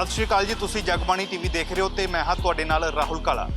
ਸਤਿ ਸ਼੍ਰੀ ਅਕਾਲ ਜੀ। ਤੁਸੀਂ ਜਗਬਾਣੀ ਟੀਵੀ ਦੇਖ ਰਹੇ ਹੋ ਤੇ ਮੈਂ ਹਾਂ ਤੁਹਾਡੇ ਨਾਲ ਰਾਹੁਲ ਕਾਲਾ।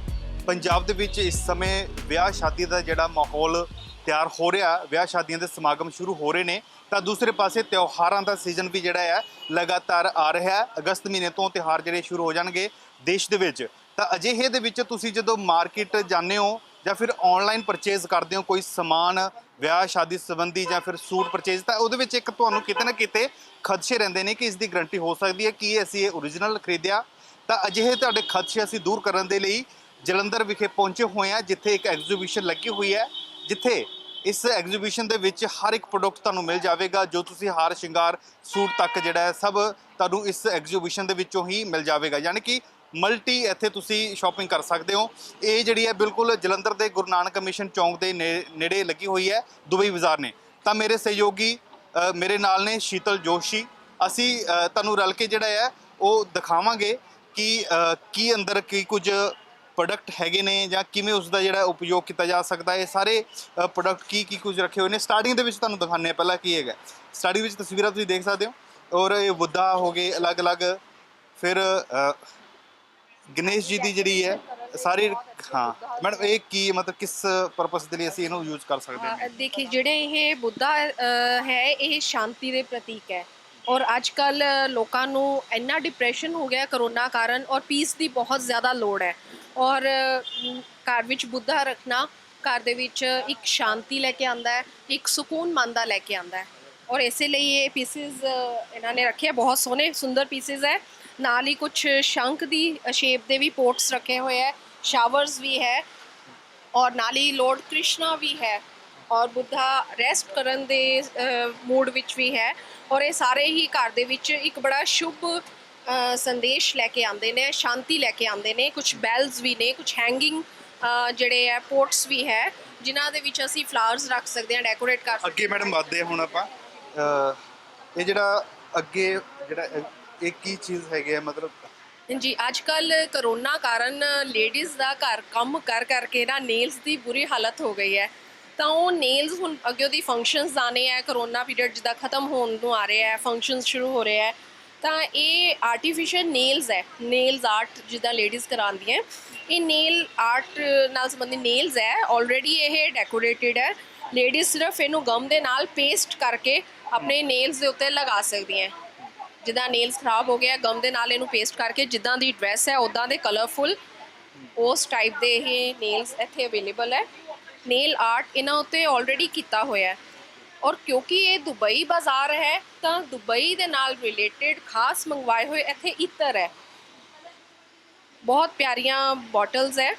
ਪੰਜਾਬ ਦੇ ਵਿੱਚ ਇਸ ਸਮੇਂ ਵਿਆਹ ਸ਼ਾਦੀ ਦਾ ਜਿਹੜਾ ਮਾਹੌਲ ਤਿਆਰ ਹੋ ਰਿਹਾ, ਵਿਆਹ ਸ਼ਾਦੀਆਂ ਦੇ ਸਮਾਗਮ ਸ਼ੁਰੂ ਹੋ ਰਹੇ ਨੇ, ਤਾਂ ਦੂਸਰੇ ਪਾਸੇ ਤਿਉਹਾਰਾਂ ਦਾ ਸੀਜ਼ਨ ਵੀ ਜਿਹੜਾ ਹੈ ਲਗਾਤਾਰ ਆ ਰਿਹਾ ਹੈ। ਅਗਸਤ ਮਹੀਨੇ ਤੋਂ ਤਿਉਹਾਰ ਜਿਹੜੇ ਸ਼ੁਰੂ ਹੋ ਜਾਣਗੇ ਦੇਸ਼ ਦੇ ਵਿੱਚ। ਤਾਂ ਅਜਿਹੇ ਦੇ ਵਿੱਚ ਤੁਸੀਂ ਜਦੋਂ ਮਾਰਕੀਟ ਜਾਂਦੇ ਹੋ ਜਾਂ ਫਿਰ ਆਨਲਾਈਨ ਪਰਚੇਜ਼ ਕਰਦੇ ਹੋ ਕੋਈ ਸਮਾਨ ਵਿਆਹ ਸ਼ਾਦੀ ਸੰਬੰਧੀ ਜਾਂ ਫਿਰ ਸੂਟ ਪਰਚੇਜ਼, ਤਾਂ ਉਹਦੇ ਵਿੱਚ ਇੱਕ ਤੁਹਾਨੂੰ ਕਿਤੇ ਨਾ ਕਿਤੇ ਖਦਸ਼ੇ ਰਹਿੰਦੇ ਨੇ ਕਿ ਇਸ ਦੀ ਗਰੰਟੀ ਹੋ ਸਕਦੀ ਹੈ ਕਿ ਅਸੀਂ ਇਹ ਓਰੀਜਨਲ ਖਰੀਦਿਆ। ਤਾਂ ਅਜਿਹੇ ਤੁਹਾਡੇ ਖਦਸ਼ੇ ਅਸੀਂ ਦੂਰ ਕਰਨ ਦੇ ਲਈ ਜਲੰਧਰ ਵਿਖੇ ਪਹੁੰਚੇ ਹੋਏ ਹਾਂ, ਜਿੱਥੇ ਇੱਕ ਐਗਜ਼ੀਬਿਸ਼ਨ ਲੱਗੀ ਹੋਈ ਹੈ, ਜਿੱਥੇ ਇਸ ਐਗਜ਼ੀਬਿਸ਼ਨ ਦੇ ਵਿੱਚ ਹਰ ਇੱਕ ਪ੍ਰੋਡਕਟ ਤੁਹਾਨੂੰ ਮਿਲ ਜਾਵੇਗਾ। ਜੋ ਤੁਸੀਂ ਹਾਰ ਸ਼ਿੰਗਾਰ ਸੂਟ ਤੱਕ ਜਿਹੜਾ ਹੈ ਸਭ ਤੁਹਾਨੂੰ ਇਸ ਐਗਜ਼ੀਬਿਸ਼ਨ ਦੇ ਵਿੱਚੋਂ ਹੀ ਮਿਲ ਜਾਵੇਗਾ, ਯਾਨੀ ਕਿ ਮਲਟੀ ਇੱਥੇ ਤੁਸੀਂ ਸ਼ਾਪਿੰਗ ਕਰ ਸਕਦੇ ਹੋ। ਇਹ ਜਿਹੜੀ ਹੈ ਬਿਲਕੁਲ ਜਲੰਧਰ ਦੇ ਗੁਰੂ ਨਾਨਕ ਮਿਸ਼ਨ ਚੌਂਕ ਦੇ ਨੇੜੇ ਲੱਗੀ ਹੋਈ ਹੈ, ਦੁਬਈ ਬਾਜ਼ਾਰ ਨੇ। ਤਾਂ ਮੇਰੇ ਸਹਿਯੋਗੀ ਮੇਰੇ ਨਾਲ ਨੇ ਸ਼ੀਤਲ ਜੋਸ਼ੀ। ਅਸੀਂ ਤੁਹਾਨੂੰ ਰਲ ਕੇ ਜਿਹੜਾ ਹੈ ਉਹ ਦਿਖਾਵਾਂਗੇ ਕਿ ਕੀ ਅੰਦਰ ਕੀ ਕੁਝ ਪ੍ਰੋਡਕਟ ਹੈਗੇ ਨੇ ਜਾਂ ਕਿਵੇਂ ਉਸ ਦਾ ਜਿਹੜਾ ਉਪਯੋਗ ਕੀਤਾ ਜਾ ਸਕਦਾ ਹੈ। ਸਾਰੇ ਪ੍ਰੋਡਕਟ ਕੀ ਕੁਝ ਰੱਖੇ ਹੋਏ ਨੇ ਸਟਾਰਟਿੰਗ ਦੇ ਵਿੱਚ ਤੁਹਾਨੂੰ ਦਿਖਾਉਂਦੇ ਹਾਂ। ਪਹਿਲਾਂ ਕੀ ਹੈਗਾ ਸਟਾਰਟਿੰਗ ਵਿੱਚ ਤਸਵੀਰਾਂ ਤੁਸੀਂ ਦੇਖ ਸਕਦੇ ਹੋ, ਔਰ ਇਹ ਬੁੱਧਾ ਹੋ ਗਏ ਅਲੱਗ-ਅਲੱਗ, ਫਿਰ ਗਣੇਸ਼ ਜੀ ਦੀ ਜਿਹੜੀ ਹੈ ਸਾਰੀ। ਹਾਂ ਮੈਡਮ, ਇਹ ਕੀ ਮਤਲਬ ਕਿਸ ਪਰਪਸ ਦੇ ਲਈ ਅਸੀਂ ਇਹਨੂੰ ਯੂਜ਼ ਕਰ ਸਕਦੇ ਹਾਂ? देखिए ਜਿਹੜੇ ਇਹ ਬੁੱਧਾ ਹੈ ਇਹ ਸ਼ਾਂਤੀ ਦੇ ਪ੍ਰਤੀਕ ਹੈ। ਔਰ ਅੱਜ ਕੱਲ ਲੋਕਾਂ ਨੂੰ ਇੰਨਾ ਡਿਪਰੈਸ਼ਨ ਹੋ ਗਿਆ ਕਰੋਨਾ ਕਾਰਨ, ਔਰ ਪੀਸ ਦੀ ਬਹੁਤ ਜ਼ਿਆਦਾ ਲੋੜ ਹੈ। ਔਰ ਘਰ ਵਿੱਚ ਬੁੱਧਾ ਰੱਖਣਾ ਘਰ ਦੇ ਵਿੱਚ ਇੱਕ ਸ਼ਾਂਤੀ ਲੈ ਕੇ ਆਉਂਦਾ ਹੈ, ਇੱਕ ਸਕੂਨ ਮਨ ਦਾ ਲੈ ਕੇ ਆਉਂਦਾ ਹੈ। ਔਰ ਇਸੇ ਲਈ ਇਹ ਪੀਸਿਸ ਇਹਨਾਂ ਨੇ ਰੱਖੇ, ਬਹੁਤ ਸੋਹਣੇ ਸੁੰਦਰ ਪੀਸਿਸ ਹੈ। ਨਾਲ ਹੀ ਕੁਝ ਸ਼ੰਖ ਦੀ ਸ਼ੇਪ ਦੇ ਵੀ ਪੋਟਸ ਰੱਖੇ ਹੋਏ ਹੈ, ਸ਼ਾਵਰਸ ਵੀ ਹੈ, ਔਰ ਨਾਲ ਹੀ ਲੋਰਡ ਕ੍ਰਿਸ਼ਨਾ ਵੀ ਹੈ, ਔਰ ਬੁੱਧਾ ਰੈਸਟ ਕਰਨ ਦੇ ਮੂਡ ਵਿੱਚ ਵੀ ਹੈ। ਔਰ ਇਹ ਸਾਰੇ ਹੀ ਘਰ ਦੇ ਵਿੱਚ ਇੱਕ ਬੜਾ ਸ਼ੁਭ ਸੰਦੇਸ਼ ਲੈ ਕੇ ਆਉਂਦੇ ਨੇ, ਸ਼ਾਂਤੀ ਲੈ ਕੇ ਆਉਂਦੇ ਨੇ। ਕੁਝ ਬੈਲਸ ਵੀ ਨੇ, ਕੁਝ ਹੈਂਗਿੰਗ ਜਿਹੜੇ ਹੈ ਪੋਟਸ ਵੀ ਹੈ ਜਿਨ੍ਹਾਂ ਦੇ ਵਿੱਚ ਅਸੀਂ ਫਲਾਵਰਸ ਰੱਖ ਸਕਦੇ ਹਾਂ, ਡੈਕੋਰੇਟ ਕਰ ਸਕਦੇ ਹਾਂ। ਅੱਗੇ ਮੈਡਮ ਵੱਧਦੇ ਹੁਣ ਆਪਾਂ। ਇਹ ਜਿਹੜਾ ਅੱਗੇ ਜਿਹੜਾ ਇਹ ਕੀ ਚੀਜ਼ ਹੈਗੀ ਹੈ ਮਤਲਬ? ਜੀ ਅੱਜ ਕੱਲ ਕਰੋਨਾ ਕਾਰਨ ਲੇਡੀਜ਼ ਦਾ ਘਰ ਕੰਮ ਕਰ ਕਰਕੇ ਨਾ ਨੇਲਸ ਦੀ ਬੁਰੀ ਹਾਲਤ ਹੋ ਗਈ ਹੈ। ਤਾਂ ਉਹ ਨੇਲਸ ਹੁਣ ਅੱਗੇ ਉਹਦੀ ਫੰਕਸ਼ਨਸ ਆਉਣੇ ਹੈ, ਕਰੋਨਾ ਪੀਰੀਅਡ ਜਿੱਦਾਂ ਖਤਮ ਹੋਣ ਨੂੰ ਆ ਰਿਹਾ ਹੈ, ਫੰਕਸ਼ਨਸ ਸ਼ੁਰੂ ਹੋ ਰਹੇ ਹੈ। ਤਾਂ ਇਹ ਆਰਟੀਫਿਸ਼ੀਅਲ ਨੇਲਸ ਹੈ, ਨੇਲਸ ਆਰਟ ਜਿੱਦਾਂ ਲੇਡੀਜ਼ ਕਰਾਉਂਦੀਆਂ, ਇਹ ਨੇਲ ਆਰਟ ਨਾਲ ਸੰਬੰਧਿਤ ਨੇਲਸ ਹੈ। ਆਲਰੇਡੀ ਇਹ ਡੈਕੋਰੇਟਿਡ ਹੈ। ਲੇਡੀਜ਼ ਸਿਰਫ ਇਹਨੂੰ ਗਮ ਦੇ ਨਾਲ ਪੇਸਟ ਕਰਕੇ ਆਪਣੇ ਨੇਲਸ ਦੇ ਉੱਤੇ ਲਗਾ ਸਕਦੀਆਂ। ਜਿੱਦਾਂ ਨੇਲਸ ਖਰਾਬ ਹੋ ਗਿਆ, ਗਮ ਦੇ ਨਾਲ ਇਹਨੂੰ ਪੇਸਟ ਕਰਕੇ ਜਿੱਦਾਂ ਦੀ ਡਰੈਸ ਹੈ ਉੱਦਾਂ ਦੇ ਕਲਰਫੁਲ ਉਸ ਟਾਈਪ ਦੇ ਇਹ ਨੇਲਸ ਇੱਥੇ ਅਵੇਲੇਬਲ ਹੈ। ਨੇਲ ਆਰਟ ਇਹਨਾਂ ਉੱਤੇ ਆਲਰੇਡੀ ਕੀਤਾ ਹੋਇਆ ਹੈ। ਔਰ ਕਿਉਂਕਿ ਇਹ ਦੁਬਈ ਬਾਜ਼ਾਰ ਹੈ ਤਾਂ ਦੁਬਈ ਦੇ ਨਾਲ ਰਿਲੇਟਡ ਖਾਸ ਮੰਗਵਾਏ ਹੋਏ ਇੱਥੇ ਇਤਰ ਹੈ, ਬਹੁਤ ਪਿਆਰੀਆਂ ਬੋਟਲਸ ਹੈ।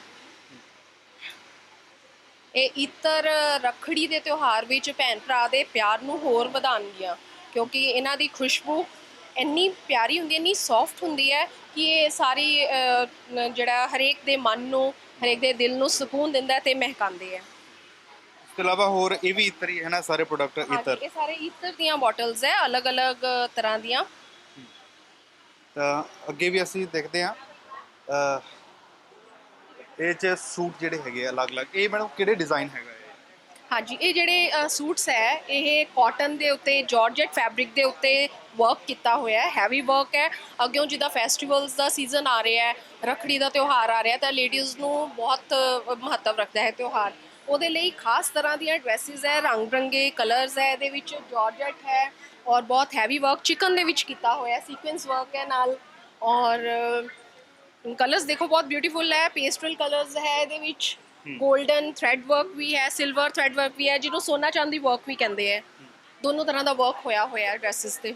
ਇਹ ਇਤਰ ਰੱਖੜੀ ਦੇ ਤਿਉਹਾਰ ਵਿੱਚ ਭੈਣ ਭਰਾ ਦੇ ਪਿਆਰ ਨੂੰ ਹੋਰ ਵਧਾਉਣਗੀਆਂ, ਕਿਉਂਕਿ ਇਹਨਾਂ ਦੀ ਖੁਸ਼ਬੂ ਇੰਨੀ ਪਿਆਰੀ ਹੁੰਦੀ ਹੈ, ਇੰਨੀ ਸੌਫਟ ਹੁੰਦੀ ਹੈ ਕਿ ਇਹ ਸਾਰੀ ਜਿਹੜਾ ਹਰੇਕ ਦੇ ਮਨ ਨੂੰ, ਹਰੇਕ ਦੇ ਦਿਲ ਨੂੰ ਸਕੂਨ ਦਿੰਦਾ ਅਤੇ ਮਹਿਕਾਉਂਦੇ ਹੈ। ਇਸ ਤੋਂ ਇਲਾਵਾ ਹੋਰ ਇਹ ਵੀ ਇਤਰ ਹੀ ਹੈ ਨਾ, ਸਾਰੇ ਪ੍ਰੋਡਕਟ ਇਤਰ? ਇਹ ਸਾਰੇ ਇਤਰ ਦੀਆਂ ਬੋਟਲਸ ਹੈ, ਅਲੱਗ-ਅਲੱਗ ਤਰ੍ਹਾਂ ਦੀਆਂ। ਤਾਂ ਅੱਗੇ ਵੀ ਅਸੀਂ ਦੇਖਦੇ ਹਾਂ ਇਹ 'ਚ ਸੂਟ ਜਿਹੜੇ ਹੈਗੇ ਅਲੱਗ-ਅਲੱਗ। ਇਹ ਮੈਡਮ ਕਿਹੜੇ ਡਿਜ਼ਾਈਨ ਹੈਗਾ ਇਹ? ਹਾਂਜੀ, ਇਹ ਜਿਹੜੇ ਸੂਟਸ ਹੈ ਇਹ ਕਾਟਨ ਦੇ ਉੱਤੇ, ਜਾਰਜਟ ਫੈਬਰਿਕ ਦੇ ਉੱਤੇ ਵਰਕ ਕੀਤਾ ਹੋਇਆ ਹੈ, ਹੈਵੀ ਵਰਕ ਹੈ। ਅੱਗਿਓਂ ਜਿੱਦਾਂ ਫੈਸਟੀਵਲਸ ਦਾ ਸੀਜ਼ਨ ਆ ਰਿਹਾ ਹੈ, ਰੱਖੜੀ ਦਾ ਤਿਉਹਾਰ ਆ ਰਿਹਾ, ਤਾਂ ਲੇਡੀਜ਼ ਨੂੰ ਬਹੁਤ ਮਹੱਤਵ ਰੱਖਦਾ ਹੈ ਤਿਉਹਾਰ। ਉਹਦੇ ਲਈ ਖਾਸ ਤਰ੍ਹਾਂ ਦੀਆਂ ਡਰੈਸਿਸ ਹੈ, ਰੰਗ ਬਰੰਗੇ ਕਲਰਸ ਹੈ ਇਹਦੇ ਵਿੱਚ, ਜਾਰਜਟ ਹੈ ਔਰ ਬਹੁਤ ਹੈਵੀ ਵਰਕ ਚਿਕਨ ਦੇ ਵਿੱਚ ਕੀਤਾ ਹੋਇਆ, ਸੀਕੁਐਂਸ ਵਰਕ ਹੈ ਨਾਲ। ਔਰ ਕਲਰਸ ਦੇਖੋ ਬਹੁਤ ਬਿਊਟੀਫੁਲ ਹੈ, ਪੇਸਟਲ ਕਲਰਸ ਹੈ ਇਹਦੇ ਵਿੱਚ, ਗੋਲਡਨ ਥ੍ਰੈਡ ਵਰਕ ਵੀ ਹੈ, ਸਿਲਵਰ ਥ੍ਰੈਡ ਵਰਕ ਵੀ ਹੈ, ਜਿਹਨੂੰ ਸੋਨਾ ਚਾਂਦੀ ਵਰਕ ਵੀ ਕਹਿੰਦੇ ਹੈ। ਦੋਨੋਂ ਤਰ੍ਹਾਂ ਦਾ ਵਰਕ ਹੋਇਆ ਹੋਇਆ ਡਰੈਸਿਸ ਤੇ।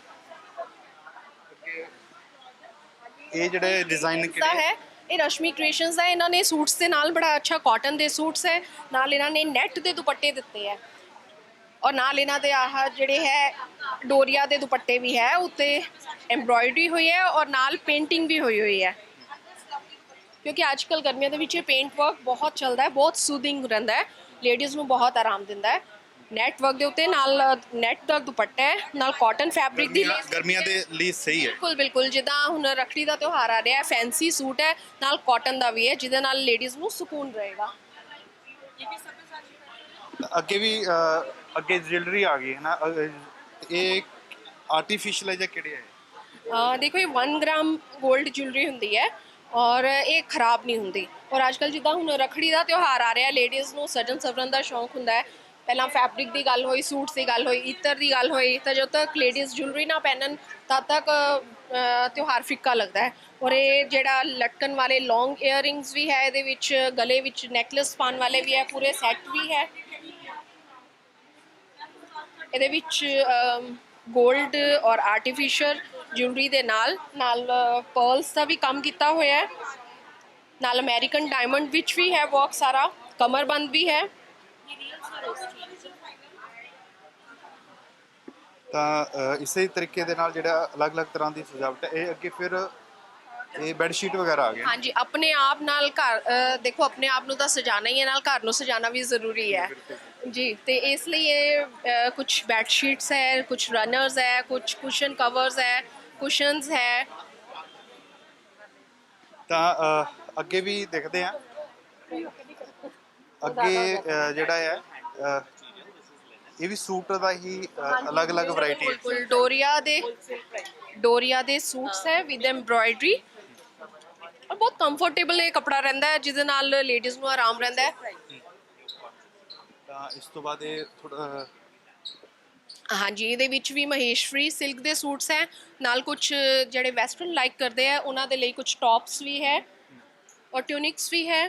ਇਹ ਜਿਹੜੇ ਡਿਜ਼ਾਈਨ ਕਿਹੜੇ ਹੈ ਇਹ ਰਸ਼ਮੀ ਕ੍ਰੀਏਸ਼ਨਸ ਹੈ। ਇਹਨਾਂ ਨੇ ਸੂਟਸ ਦੇ ਨਾਲ ਬੜਾ ਅੱਛਾ ਕਾਟਨ ਦੇ ਸੂਟਸ ਹੈ, ਨਾਲ ਇਹਨਾਂ ਨੇ ਨੈਟ ਦੇ ਦੁਪੱਟੇ ਦਿੱਤੇ ਹੈ, ਔਰ ਨਾਲ ਇਹਨਾਂ ਦੇ ਆਹ ਜਿਹੜੇ ਹੈ ਡੋਰੀਆ ਦੇ ਦੁਪੱਟੇ ਵੀ ਹੈ, ਉੱਤੇ ਐਮਬ੍ਰੋਇਡਰੀ ਹੋਈ ਹੈ ਔਰ ਨਾਲ ਪੇਂਟਿੰਗ ਵੀ ਹੋਈ ਹੈ। ਕਿਉਂਕਿ ਅੱਜ ਕੱਲ੍ਹ ਗਰਮੀਆਂ ਦੇ ਵਿੱਚ ਇਹ ਪੇਂਟ ਵਰਕ ਬਹੁਤ ਚੱਲਦਾ ਹੈ, ਬਹੁਤ ਸੂਦਿੰਗ ਰਹਿੰਦਾ ਹੈ, ਲੇਡੀਜ਼ ਨੂੰ ਬਹੁਤ ਆਰਾਮ ਦਿੰਦਾ ਹੈ। ਨੈਟ ਵਰਕ ਦੇ ਉੱਤੇ ਨਾਲ ਨੈਟ ਦਾ ਦੁਪੱਟਾ ਹੈ, ਨਾਲ ਕਾਟਨ ਫੈਬਰਿਕ ਦੀ ਲੇਸ। ਗਰਮੀਆਂ ਦੇ ਲਈ ਸਹੀ ਹੈ। ਬਿਲਕੁਲ ਬਿਲਕੁਲ, ਜਿੱਦਾਂ ਹੁਣ ਰੱਖੜੀ ਦਾ ਤਿਉਹਾਰ ਆ ਰਿਹਾ, ਫੈਂਸੀ ਸੂਟ ਹੈ, ਨਾਲ ਕਾਟਨ ਦਾ ਵੀ ਹੈ, ਜਿਹਦੇ ਨਾਲ ਲੇਡੀਜ਼ ਨੂੰ ਸਕੂਨ ਰਹੇਗਾ। ਅੱਗੇ ਵੀ ਅੱਗੇ ਜਿਊਲਰੀ ਆ ਗਈ ਹੈ ਨਾ, ਇਹ ਆਰਟੀਫਿਸ਼ਲ ਹੈ ਜਾਂ ਕਿਹੜੇ ਹੈ? ਦੇਖੋ ਇਹ 1 ਗ੍ਰਾਮ 골ਡ ਜੁਐਲਰੀ ਹੁੰਦੀ ਹੈ ਔਰ ਇਹ ਖਰਾਬ ਨਹੀਂ ਹੁੰਦੀ। ਔਰ ਅੱਜ ਕੱਲ੍ਹ ਜਿੱਦਾਂ ਹੁਣ ਰੱਖੜੀ ਦਾ ਤਿਉਹਾਰ ਆ ਰਿਹਾ, ਲੇਡੀਜ਼ ਨੂੰ ਸਜਣ ਸਵਰਨ ਦਾ ਸ਼ੌਂਕ ਹੁੰਦਾ ਹੈ। ਪਹਿਲਾਂ ਫੈਬਰਿਕ ਦੀ ਗੱਲ ਹੋਈ, ਸੂਟਸ ਦੀ ਗੱਲ ਹੋਈ, ਇਤਰ ਦੀ ਗੱਲ ਹੋਈ, ਤਾਂ ਜਦੋਂ ਤੱਕ ਲੇਡੀਜ਼ ਜੁਐਲਰੀ ਨਾ ਪਹਿਨਣ ਤਦ ਤੱਕ ਤਿਉਹਾਰ ਫਿੱਕਾ ਲੱਗਦਾ ਹੈ। ਔਰ ਇਹ ਜਿਹੜਾ ਲਟਕਣ ਵਾਲੇ ਲੌਂਗ ਈਅਰਿੰਗਸ ਵੀ ਹੈ, ਇਹਦੇ ਵਿੱਚ ਗਲੇ ਵਿੱਚ ਨੈਕਲੈਸ ਪਾਉਣ ਵਾਲੇ ਵੀ ਹੈ, ਪੂਰੇ ਸੈੱਟ ਵੀ ਹੈ। ਇਹਦੇ ਵਿੱਚ 골ਡ ਔਰ ਆਰਟੀਫੀਸ਼ੀਅਲ ਜੁਐਲਰੀ ਦੇ ਨਾਲ ਨਾਲ ਪਰਲਸ ਦਾ ਵੀ ਕੰਮ ਕੀਤਾ ਹੋਇਆ ਹੈ, ਨਾਲ ਅਮਰੀਕਨ ਡਾਇਮੰਡ ਵਿੱਚ ਵੀ ਹੈ ਵਰਕ ਸਾਰਾ, ਕਮਰਬੰਦ ਵੀ ਹੈ। ਤਾਂ ਇਸੇ ਤਰੀਕੇ ਦੇ ਨਾਲ ਜਿਹੜਾ ਅਲੱਗ-ਅਲੱਗ ਤਰ੍ਹਾਂ ਦੀ ਸਜਾਵਟ ਹੈ, ਇਹ ਅੱਗੇ ਫਿਰ ਇਹ ਬੈੱਡ ਸ਼ੀਟ ਵਗੈਰਾ ਆ ਗਏ। ਹਾਂਜੀ, ਆਪਣੇ ਆਪ ਨਾਲ ਘਰ ਦੇਖੋ ਆਪਣੇ ਆਪ ਨੂੰ ਤਾਂ ਸਜਾਣਾ ਹੀ ਹੈ, ਨਾਲ ਘਰ ਨੂੰ ਸਜਾਣਾ ਵੀ ਜ਼ਰੂਰੀ ਹੈ ਜੀ। ਤੇ ਇਸ ਲਈ ਇਹ ਕੁਝ ਬੈੱਡ ਸ਼ੀਟਸ ਹੈ, ਕੁਝ ਰਨਰਸ ਹੈ, ਕੁਝ ਕੁਸ਼ਨ ਕਵਰਸ ਹੈ, ਕੁਸ਼ਨਸ ਹੈ। ਤਾਂ ਅੱਗੇ ਵੀ ਦੇਖਦੇ ਹਾਂ, ਅੱਗੇ ਜਿਹੜਾ ਹੈ ਇਹ ਵੀ ਸੂਟ ਦਾ ਹੀ ਅਲੱਗ-ਅਲੱਗ ਵੈਰਾਈਟੀ ਹੈ। ਬਿਲਕੁਲ ਡੋਰੀਆ ਦੇ ਸੂਟਸ ਹੈ ਵਿਦ ਐਮਬ੍ਰੋਇਡਰੀ, ਔਰ ਬਹੁਤ ਕੰਫਰਟੇਬਲ ਇਹ ਕੱਪੜਾ ਰਹਿੰਦਾ ਹੈ, ਜਿਹਦੇ ਨਾਲ ਲੇਡੀਜ਼ ਨੂੰ ਆਰਾਮ ਰਹਿੰਦਾ ਹੈ। ਤਾਂ ਇਸ ਤੋਂ ਬਾਅਦ ਇਹ ਥੋੜਾ ਹਾਂਜੀ, ਇਹਦੇ ਵਿੱਚ ਵੀ ਮਹੇਸ਼ਵਰੀ ਸਿਲਕ ਦੇ ਸੂਟਸ ਹੈ, ਨਾਲ ਕੁਝ ਜਿਹੜੇ ਵੈਸਟਰਨ ਲਾਈਕ ਕਰਦੇ ਆ ਉਹਨਾਂ ਦੇ ਲਈ ਕੁਝ ਟੌਪਸ ਵੀ ਹੈ ਔਰ ਟਿਊਨਿਕਸ ਵੀ ਹੈ।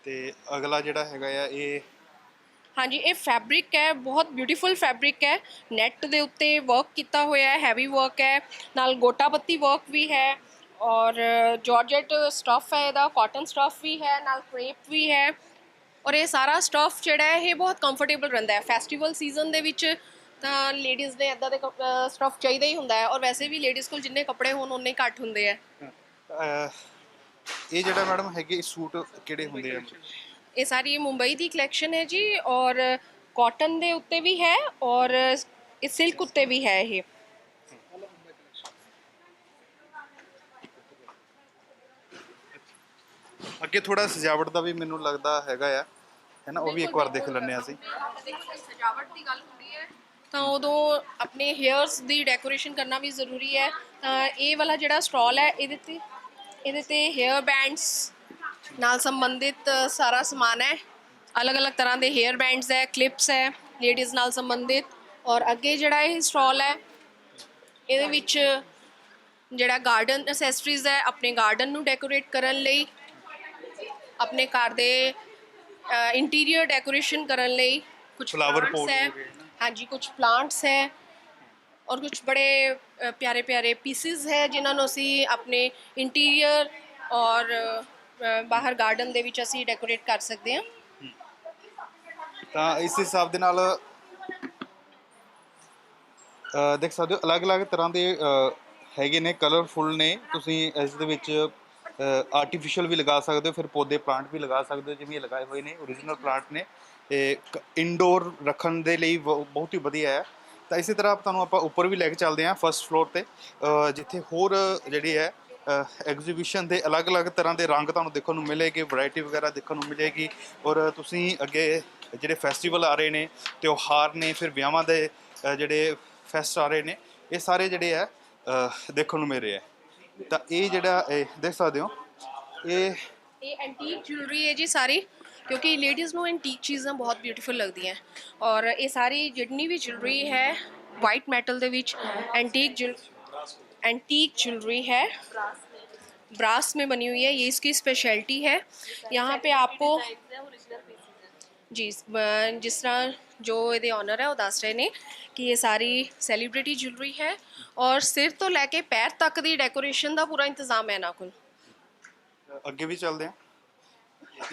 ਤੇ ਅਗਲਾ ਜਿਹੜਾ ਹੈਗਾ ਆ ਇਹ ਹਾਂਜੀ, ਇਹ ਫੈਬਰਿਕ ਹੈ, ਬਹੁਤ ਬਿਊਟੀਫੁਲ ਫੈਬਰਿਕ ਹੈ, ਨੈਟ ਦੇ ਉੱਤੇ ਵਰਕ ਕੀਤਾ ਹੋਇਆ ਹੈ, ਹੈਵੀ ਵਰਕ ਹੈ, ਨਾਲ ਗੋਟਾ ਪੱਤੀ ਵਰਕ ਵੀ ਹੈ ਔਰ ਜਾਰਜਟ ਸਟਫ ਹੈ, ਇਹਦਾ ਕਾਟਨ ਸਟਫ ਵੀ ਹੈ, ਨਾਲ ਕ੍ਰੇਪ ਵੀ ਹੈ। ਔਰ ਇਹ ਸਾਰਾ ਸਟਫ ਜਿਹੜਾ ਹੈ ਇਹ ਬਹੁਤ ਕੰਫਰਟੇਬਲ ਰਹਿੰਦਾ ਹੈ। ਫੈਸਟੀਵਲ ਸੀਜ਼ਨ ਦੇ ਵਿੱਚ ਤਾਂ ਲੇਡੀਜ਼ ਨੇ ਇੱਦਾਂ ਦੇ ਸਟਫ ਚਾਹੀਦਾ ਹੀ ਹੁੰਦਾ ਹੈ, ਔਰ ਵੈਸੇ ਵੀ ਲੇਡੀਜ਼ ਕੋਲ ਜਿੰਨੇ ਕੱਪੜੇ ਹੋਣ ਉਨੇ ਘੱਟ ਹੁੰਦੇ ਆ। ਇਹ ਜਿਹੜਾ ਮੈਡਮ ਹੈਗੇ ਸੂਟ ਕਿਹੜੇ ਹੁੰਦੇ ਆ? ਇਹ ਸਾਰੀ ਮੁੰਬਈ ਦੀ ਕਲੈਕਸ਼ਨ ਹੈ ਜੀ, ਔਰ ਕਾਟਨ ਦੇ ਉੱਤੇ ਵੀ ਹੈ ਔਰ ਇਹ ਸਿਲਕ ਉੱਤੇ ਵੀ ਹੈ। ਇਹ ਅੱਗੇ ਥੋੜਾ ਸਜਾਵਟ ਦਾ ਵੀ ਮੈਨੂੰ ਲੱਗਦਾ ਹੈਗਾ ਆ, ਹੈ ਨਾ, ਉਹ ਵੀ ਇੱਕ ਵਾਰ ਦੇਖ ਲੈਂਦੇ ਹਾਂ ਅਸੀਂ। ਸਜਾਵਟ ਦੀ ਗੱਲ ਹੁੰਦੀ ਹੈ ਤਾਂ ਉਦੋਂ ਆਪਣੇ ਹੇਅਰਸ ਦੀ ਡੈਕੋਰੇਸ਼ਨ ਕਰਨਾ ਵੀ ਜ਼ਰੂਰੀ ਹੈ। ਤਾਂ ਇਹ ਵਾਲਾ ਜਿਹੜਾ ਸਟਾਲ ਹੈ ਇਹਦੇ ਤੇ ਹੇਅਰ ਬੈਂਡਸ ਨਾਲ ਸੰਬੰਧਿਤ ਸਾਰਾ ਸਮਾਨ ਹੈ। ਅਲੱਗ-ਅਲੱਗ ਤਰ੍ਹਾਂ ਦੇ ਹੇਅਰ ਬੈਂਡਸ ਹੈ, ਕਲਿੱਪਸ ਹੈ ਲੇਡੀਜ਼ ਨਾਲ ਸੰਬੰਧਿਤ। ਔਰ ਅੱਗੇ ਜਿਹੜਾ ਇਹ ਸਟਾਲ ਹੈ ਇਹਦੇ ਵਿੱਚ ਜਿਹੜਾ ਗਾਰਡਨ ਅਸੈਸਰੀਜ਼ ਹੈ, ਆਪਣੇ ਗਾਰਡਨ ਨੂੰ ਡੈਕੋਰੇਟ ਕਰਨ ਲਈ, ਆਪਣੇ ਘਰ ਦੇ ਇੰਟੀਰੀਅਰ ਡੈਕੋਰੇਸ਼ਨ ਕਰਨ ਲਈ ਕੁਝ Flower plants pot ਹੈ। ਹੋ ਗਏ ਨਾ। ਹਾਂਜੀ, ਕੁਝ ਪਲਾਂਟਸ ਹੈ ਔਰ ਕੁਝ ਬੜੇ ਪਿਆਰੇ ਪਿਆਰੇ ਪੀਸਿਸ ਹੈ ਜਿਨ੍ਹਾਂ ਨੂੰ ਅਸੀਂ ਆਪਣੇ ਇੰਟੀਰੀਅਰ ਔਰ ਬਾਹਰ ਗਾਰਡਨ ਦੇ ਵਿੱਚ ਅਸੀਂ ਡੈਕੋਰੇਟ ਕਰ ਸਕਦੇ ਹਾਂ। ਤਾਂ ਇਸ ਹਿਸਾਬ ਦੇ ਨਾਲ ਦੇਖ ਸਕਦੇ ਹੋ ਅਲੱਗ-ਅਲੱਗ ਤਰ੍ਹਾਂ ਦੇ ਹੈਗੇ ਨੇ, ਕਲਰਫੁਲ ਨੇ। ਤੁਸੀਂ ਇਸ ਦੇ ਵਿੱਚ ਆਰਟੀਫੀਸ਼ੀਅਲ ਵੀ ਲਗਾ ਸਕਦੇ ਹੋ, ਫਿਰ ਪੌਦੇ ਪਲਾਂਟ ਵੀ ਲਗਾ ਸਕਦੇ ਹੋ, ਜਿਵੇਂ ਲਗਾਏ ਹੋਏ ਨੇ ਓਰੀਜਨਲ ਪਲਾਂਟ ਨੇ। ਇਹ ਇੰਡੋਰ ਰੱਖਣ ਦੇ ਲਈ ਬਹੁਤ ਹੀ ਵਧੀਆ ਹੈ। ਤਾਂ ਇਸੇ ਤਰ੍ਹਾਂ ਤੁਹਾਨੂੰ ਆਪਾਂ ਉੱਪਰ ਵੀ ਲੈ ਕੇ ਚੱਲਦੇ ਹਾਂ ਫਸਟ ਫਲੋਰ ਤੇ, ਜਿੱਥੇ ਹੋਰ ਜਿਹੜੀ ਹੈ ਐਗਜ਼ੀਬਿਸ਼ਨ ਦੇ ਅਲੱਗ-ਅਲੱਗ ਤਰ੍ਹਾਂ ਦੇ ਰੰਗ ਤੁਹਾਨੂੰ ਦੇਖਣ ਨੂੰ ਮਿਲੇਗੀ, ਵੈਰਾਈਟੀ ਵਗੈਰਾ ਦੇਖਣ ਨੂੰ ਮਿਲੇਗੀ। ਔਰ ਤੁਸੀਂ ਅੱਗੇ ਜਿਹੜੇ ਫੈਸਟੀਵਲ ਆ ਰਹੇ ਨੇ, ਤਿਉਹਾਰ ਨੇ, ਫਿਰ ਵਿਆਹਾਂ ਦੇ ਜਿਹੜੇ ਫੈਸਟ ਆ ਰਹੇ ਨੇ, ਇਹ ਸਾਰੇ ਜਿਹੜੇ ਹੈ ਦੇਖਣ ਨੂੰ ਮਿਲ ਰਹੇ ਹੈ। ਤਾਂ ਇਹ ਜਿਹੜਾ ਦੇਖ ਸਕਦੇ ਹੋ ਇਹ ਐਂਟੀਕ ਜੁਐਲਰੀ ਹੈ ਜੀ ਸਾਰੀ, ਕਿਉਂਕਿ ਲੇਡੀਜ਼ ਨੂੰ ਐਂਟੀਕ ਚੀਜ਼ਾਂ ਬਹੁਤ ਬਿਊਟੀਫੁਲ ਲੱਗਦੀਆਂ। ਔਰ ਇਹ ਸਾਰੀ ਜਿੰਨੀ ਵੀ ਜੁਐਲਰੀ ਹੈ ਵਾइट मेटल ਦੇ ਵਿੱਚ एंटीक ज्वेलरी है, ब्रास में बनी हुई है, ये इसकी स्पेशलिटी है। यहाँ पे आपको जी जिस तरह जो ये ऑनर है वो दस रहे ने कि ये सारी सैलीब्रिटी ज्वेलरी है और सिर तो लैके पैर तक दी डेकोरेशन का पूरा इंतजाम है इन्हां कोल। ਅੱਗੇ ਵੀ ਚੱਲਦੇ ਹਾਂ।